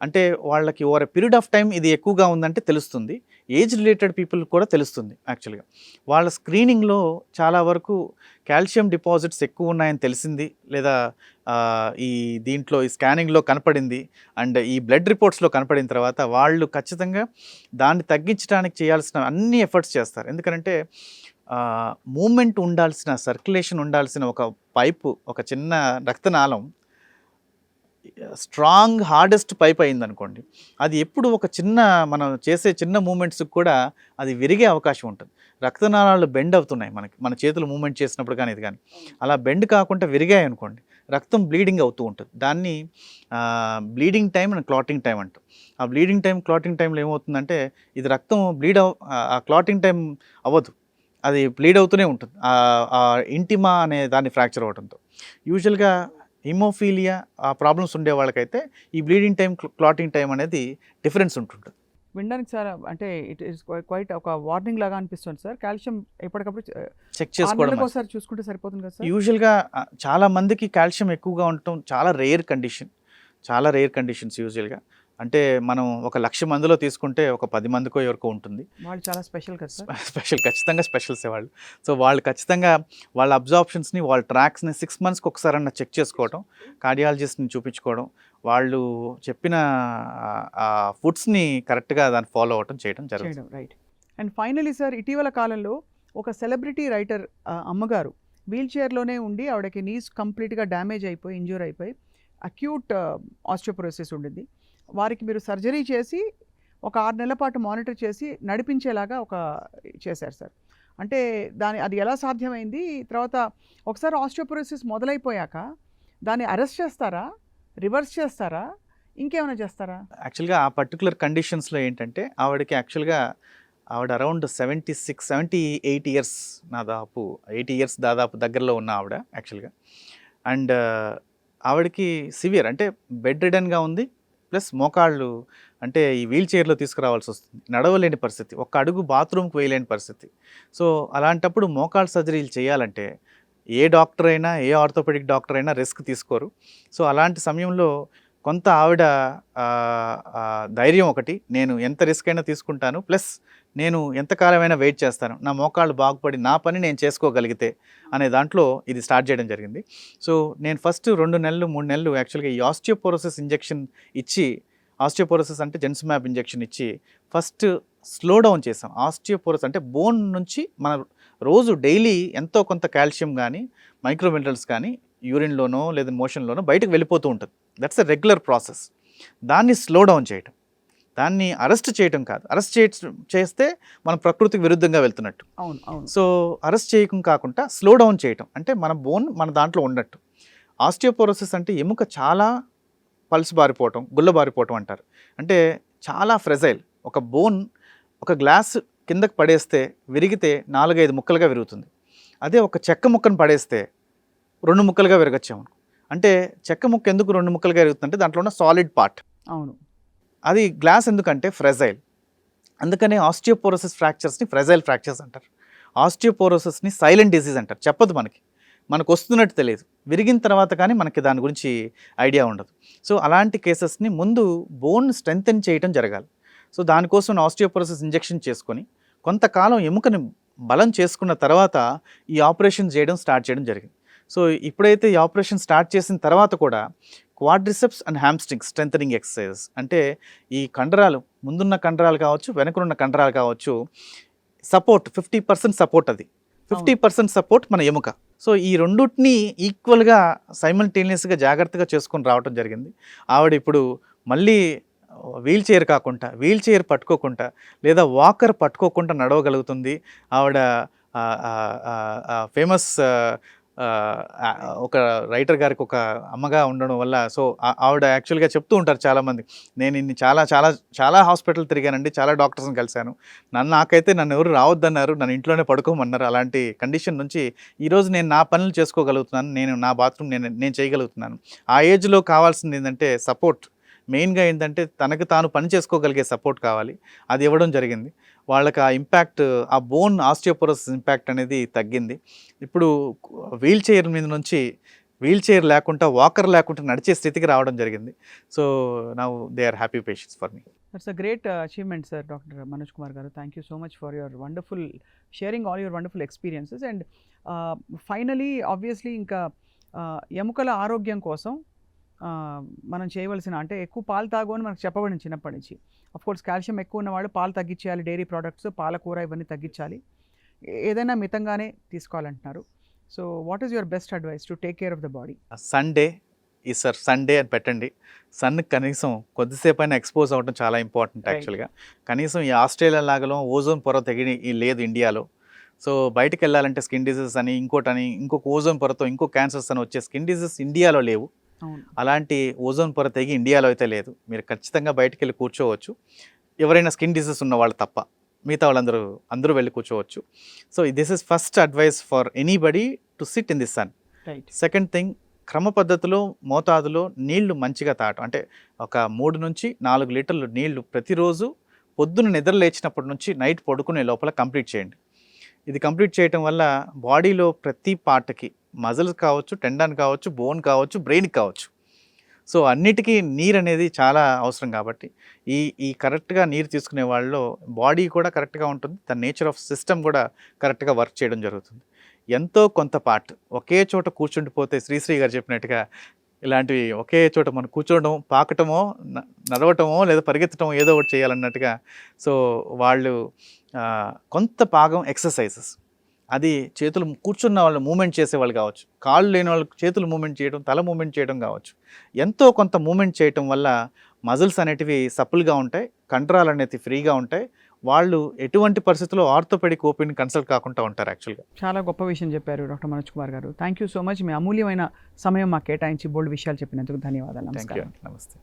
అంటే వాళ్ళకి over a period of time ఇది ఎక్కువగా ఉందంటే తెలుస్తుంది. ఏజ్ రిలేటెడ్ పీపుల్ కూడా తెలుస్తుంది యాక్చువల్గా. వాళ్ళ స్క్రీనింగ్లో చాలా వరకు కాల్షియం డిపాజిట్స్ ఎక్కువ ఉన్నాయని తెలిసింది, లేదా ఈ దీంట్లో ఈ స్కానింగ్లో కనపడింది, అండ్ ఈ బ్లడ్ రిపోర్ట్స్లో కనపడిన తర్వాత వాళ్ళు ఖచ్చితంగా దాన్ని తగ్గించడానికి చేయాల్సిన అన్ని ఎఫర్ట్స్ చేస్తారు. ఎందుకంటే మూమెంట్ ఉండాల్సిన, సర్క్యులేషన్ ఉండాల్సిన ఒక పైపు, ఒక చిన్న రక్తనాళం స్ట్రాంగ్ హార్డెస్ట్ పైప్ అయిందనుకోండి, అది ఎప్పుడు ఒక చిన్న మనం చేసే చిన్న మూమెంట్స్కి కూడా అది విరిగే అవకాశం ఉంటుంది. రక్తనాళాలు బెండ్ అవుతున్నాయి మన చేతులు మూమెంట్ చేసినప్పుడు కానీ ఇది కానీ, అలా బెండ్ కాకుండా విరిగాయి అనుకోండి, రక్తం బ్లీడింగ్ అవుతూ ఉంటుంది. దాన్ని bleeding time and clotting time అంటాం. ఆ బ్లీడింగ్ టైం క్లాటింగ్ టైంలో ఏమవుతుందంటే ఇది రక్తం ఆ క్లాటింగ్ టైం అవ్వదు, అది బ్లీడ్ అవుతూనే ఉంటుంది. ఆ ఇంటిమా అనే దాన్ని ఫ్రాక్చర్ అవ్వడంతో. యూజువల్గా హిమోఫీలియా ఆ ప్రాబ్లమ్స్ ఉండే వాళ్ళకైతే ఈ బ్లీడింగ్ టైం క్లాటింగ్ టైం అనేది డిఫరెన్స్ ఉంటుంటుంది.
వినడానికి సార్ అంటే ఇట్ ఈస్ క్వైట్ ఒక వార్నింగ్ లాగా అనిపిస్తుంది సార్. కాల్షియం ఎప్పటికప్పుడు
చెక్ చేసుకోవడం
ఒకసారి చూసుకుంటే సరిపోతుంది కదా సార్.
యూజువల్గా చాలా మందికి కాల్షియం ఎక్కువగా ఉండటం చాలా రేర్ కండిషన్స్ యూజువల్గా. అంటే మనం 1,00,000 మందిలో తీసుకుంటే ఒక 10 మందికో ఎవరికో ఉంటుంది.
వాళ్ళు చాలా స్పెషల్ కదా సార్.
ఖచ్చితంగా స్పెషల్సే వాళ్ళు. సో వాళ్ళు ఖచ్చితంగా వాళ్ళ అబ్జార్ప్షన్స్ని, వాళ్ళ ట్రాక్స్ని 6 మంత్స్కి ఒకసారన్నా చెక్ చేసుకోవడం, కార్డియాలజిస్ట్ని చూపించుకోవడం, వాళ్ళు చెప్పిన ఫుడ్స్ని కరెక్ట్గా దాన్ని ఫాలో అవ్వడం చేయడం జరుగుతుంది.
రైట్. అండ్ ఫైనలీ సార్, ఇటీవల కాలంలో ఒక సెలబ్రిటీ రైటర్ అమ్మగారు వీల్ చైర్లోనే ఉండి ఆవిడకి నీస్ కంప్లీట్గా డ్యామేజ్ అయిపోయి, ఇంజ్యూర్ అయిపోయి అక్యూట్ ఆస్టియోపోరోసిస్ ఉండింది. వారికి మీరు సర్జరీ చేసి ఒక 6 నెలల పాటు మానిటర్ చేసి నడిపించేలాగా చేశారు సార్. అంటే అది ఎలా సాధ్యమైంది? తర్వాత ఒకసారి ఆస్టియోపోరోసిస్ మొదలైపోయాక దాన్ని అరెస్ట్ చేస్తారా, రివర్స్ చేస్తారా, ఇంకేమైనా చేస్తారా?
యాక్చువల్గా ఆ పర్టికులర్ కండిషన్స్లో ఏంటంటే ఆవిడ అరౌండ్ 78 ఇయర్స్, దాదాపు 80 ఇయర్స్ దాదాపు దగ్గరలో ఉన్న ఆవిడ యాక్చువల్గా. అండ్ ఆవిడకి సివియర్ అంటే బెడ్ రిడన్గా ఉంది, ప్లస్ మోకాళ్ళు అంటే ఈ వీల్ చైర్లో తీసుకురావాల్సి వస్తుంది, నడవలేని పరిస్థితి, ఒక్క అడుగు బాత్రూమ్కి వేయలేని పరిస్థితి. సో అలాంటప్పుడు మోకాళ్ళ సర్జరీలు చేయాలంటే ఏ డాక్టర్ అయినా, ఏ ఆర్థోపెడిక్ డాక్టర్ అయినా రిస్క్ తీసుకోరు. సో అలాంటి సమయంలో కొంత ఆవిడ ధైర్యం ఒకటి, నేను ఎంత రిస్క్ అయినా తీసుకుంటాను, ప్లస్ నేను ఎంతకాలమైనా వెయిట్ చేస్తాను, నా మోకాళ్ళు బాగుపడి నా పని నేను చేసుకోగలిగితే అనే దాంట్లో ఇది స్టార్ట్ చేయడం జరిగింది. సో నేను ఫస్ట్ 2 నెలలు 3 నెలలు యాక్చువల్గా ఈ ఆస్టియోపోరోసిస్ ఇంజెక్షన్ ఇచ్చి, ఆస్టియోపోరోసిస్ అంటే జెన్స్మాబ్ ఇంజెక్షన్ ఇచ్చి ఫస్ట్ స్లో డౌన్ చేసాం. ఆస్టియోపోరోసిస్ అంటే బోన్ నుంచి మన రోజు డైలీ ఎంతో కొంత కాల్షియం కానీ మైక్రో మినరల్స్ కానీ యూరిన్లోనో లేదా మోషన్లోనో బయటకు వెళ్ళిపోతూ ఉంటుంది. That's a regular process. దాన్ని స్లో డౌన్ చేయటం, దాన్ని అరెస్ట్ చేయటం కాదు. అరెస్ట్ చేస్తే మనం ప్రకృతికి విరుద్ధంగా వెళ్తున్నట్టు. సో అరెస్ట్ చేయడం కాకుండా స్లో డౌన్ చేయటం అంటే మన బోన్ మన దాంట్లో ఉన్నట్టు. ఆస్టియోపోరోసిస్ అంటే ఎముక చాలా పల్స్ బారిపోవటం, గుల్ల బారిపోవటం అంటారు. అంటే చాలా ఫ్రెజైల్. ఒక బోన్ ఒక గ్లాస్ కిందకి పడేస్తే విరిగితే 4-5 ముక్కలుగా విరుగుతుంది. అదే ఒక చెక్క ముక్కను పడేస్తే రెండు ముక్కలుగా విరగచ్చాము. అంటే చెక్క ముక్క ఎందుకు రెండు ముక్కలుగా విరుగుతుందంటే దాంట్లో ఉన్న సాలిడ్ పార్ట్.
అవును.
అది గ్లాస్ ఎందుకంటే ఫ్రెజైల్. అందుకనే ఆస్టియోపోరోసిస్ ఫ్రాక్చర్స్ని ఫ్రెజైల్ ఫ్రాక్చర్స్ అంటారు. ఆస్టియోపోరోసిస్ని సైలెంట్ డిసీజ్ అంటారు. చెప్పదు మనకు వస్తున్నట్టు తెలియదు. విరిగిన తర్వాత కానీ మనకి దాని గురించి ఐడియా ఉండదు. సో అలాంటి కేసెస్ని ముందు బోన్ స్ట్రెంగ్తెన్ చేయడం జరగాలి. సో దానికోసం ఆస్టియోపోరోసిస్ ఇంజెక్షన్ చేసుకొని కొంతకాలం ఎముకని బలం చేసుకున్న తర్వాత ఈ ఆపరేషన్ స్టార్ట్ చేయడం జరిగింది. సో ఇప్పుడైతే ఈ ఆపరేషన్ స్టార్ట్ చేసిన తర్వాత కూడా quadriceps and hamstring strengthening exercises, అంటే ఈ కండరాలు, ముందున్న కండరాలు కావచ్చు, వెనకనున్న కండరాలు కావచ్చు, సపోర్ట్ 50% సపోర్ట్, అది 50% సపోర్ట్ మన ఎముక. సో ఈ రెండుటిని ఈక్వల్గా సైమల్టేనియస్గా జాగ్రత్తగా చేసుకొని రావడం జరిగింది. ఆవిడ ఇప్పుడు మళ్ళీ వీల్ చైర్ పట్టుకోకుండా లేదా వాకర్ పట్టుకోకుండా నడవగలుగుతుంది. ఆవిడ ఫేమస్ ఒక రైటర్ గారికి ఒక అమ్మగా ఉండడం వల్ల, సో ఆవిడ యాక్చువల్గా చెప్తూ ఉంటారు చాలామంది, నేను ఇన్ని చాలా చాలా చాలా హాస్పిటల్ తిరిగానండి, చాలా డాక్టర్స్ని కలిశాను, నాకైతే నన్ను ఎవరు రావద్దన్నారు, నన్ను ఇంట్లోనే పడుకోమన్నారు. అలాంటి కండిషన్ నుంచి ఈరోజు నేను నా పనులు చేసుకోగలుగుతున్నాను, నేను నా బాత్రూమ్ నేను చేయగలుగుతున్నాను. ఆ ఏజ్లో కావాల్సింది ఏంటంటే సపోర్ట్. మెయిన్గా ఏంటంటే తనకు తాను పని చేసుకోగలిగే సపోర్ట్ కావాలి. అది ఇవ్వడం జరిగింది. వాళ్ళకి ఆ ఇంపాక్ట్, ఆ బోన్ ఆస్టియోపోరోసిస్ ఇంపాక్ట్ అనేది తగ్గింది. ఇప్పుడు వీల్ చైర్ మీద నుంచి వీల్ చైర్ లేకుండా, వాకర్ లేకుండా నడిచే స్థితికి రావడం జరిగింది. So now they are happy patients for me.
That's a great achievement sir. Doctor Manoj Kumar గారు, thank you so much for your wonderful sharing all your wonderful experiences. And finally obviously ఇంకా ఎముకల ఆరోగ్యం కోసం మనం చేయవలసిన, అంటే ఎక్కువ పాలు తాగు అని మనకు చెప్పబడింది చిన్నప్పటి నుంచి. కోర్స్ కాల్షియం ఎక్కువ ఉన్నవాళ్ళు పాలు తగ్గించేయాలి, డైరీ ప్రోడక్ట్స్, పాలకూర ఇవన్నీ తగ్గించాలి, ఏదైనా మితంగానే తీసుకోవాలంటున్నారు. So what is your best advice to take care of the body?
Sunday అని పెట్టండి. సన్కి కనీసం కొద్దిసేపు అయినా ఎక్స్పోజ్ అవ్వడం చాలా ఇంపార్టెంట్ యాక్చువల్గా. కనీసం ఈ ఆస్ట్రేలియా లాగాలో ఓజోన్ పొర తెగి లేదు ఇండియాలో. సో బయటకు వెళ్ళాలంటే స్కిన్ డిసీజెస్ అని, ఇంకొక ఓజోన్ పొరతో ఇంకో క్యాన్సర్స్ అని వచ్చే స్కిన్ డిసీజెస్ ఇండియాలో లేవు. అలాంటి ఓజోన్ పొర తెగి ఇండియాలో అయితే లేదు. మీరు ఖచ్చితంగా బయటకు వెళ్ళి కూర్చోవచ్చు, ఎవరైనా స్కిన్ డిసీజ్ ఉన్న వాళ్ళు తప్ప. మిగతా వాళ్ళందరూ వెళ్ళి కూర్చోవచ్చు. So this is first advice for anybody to sit in the sun. Second thing, క్రమ పద్ధతిలో మోతాదులో నీళ్లు మంచిగా తాగటం. అంటే ఒక 3 నుంచి 4 లీటర్లు నీళ్లు ప్రతిరోజు పొద్దున్న నిద్ర లేచినప్పటి నుంచి నైట్ పడుకునే లోపల కంప్లీట్ చేయండి. ఇది కంప్లీట్ చేయటం వల్ల బాడీలో ప్రతి పార్ట్కి, మజిల్స్ కావచ్చు, టెండన్ కావచ్చు, బోన్ కావచ్చు, బ్రెయిన్ కావచ్చు, సో అన్నిటికీ నీరు అనేది చాలా అవసరం. కాబట్టి ఈ కరెక్ట్గా నీరు తీసుకునే వాళ్ళలో బాడీ కూడా కరెక్ట్గా ఉంటుంది, తన నేచర్ ఆఫ్ సిస్టమ్ కూడా కరెక్ట్గా వర్క్ చేయడం జరుగుతుంది. ఎంతో కొంత పార్ట్ ఒకే చోట కూర్చుండిపోతే, శ్రీశ్రీ గారు చెప్పినట్టుగా ఇలాంటివి ఒకే చోట మనం కూర్చోవడం, పాకటమో, నడవటమో లేదా పరిగెత్తటమో ఏదో ఒకటి చేయాలన్నట్టుగా. సో వాళ్ళు కొంత భాగం ఎక్సర్సైజెస్, అది చేతులు కూర్చున్న వాళ్ళు మూమెంట్ చేసేవాళ్ళు కావచ్చు, కాళ్ళు లేని వాళ్ళకి చేతులు మూమెంట్ చేయడం, తల మూమెంట్ చేయడం కావచ్చు, ఎంతో కొంత మూమెంట్ చేయటం వల్ల మజిల్స్ అనేటివి సపుల్గా ఉంటాయి, కండరాలు అనేవి ఫ్రీగా ఉంటాయి. వాళ్ళు ఎటువంటి పరిస్థితుల్లో ఆర్థోపెడిక్ ఓపీని కన్సల్ట్ కాకుండా ఉంటారు. యాక్చువల్గా
చాలా గొప్ప విషయం చెప్పారు డాక్టర్ మనోజ్ కుమార్ గారు. Thank you so much. మీ అమూల్యమైన సమయం మాకు కేటాయించి బోల్డ్ విషయాలు చెప్పినందుకు ధన్యవాదాలు.
నమస్తే.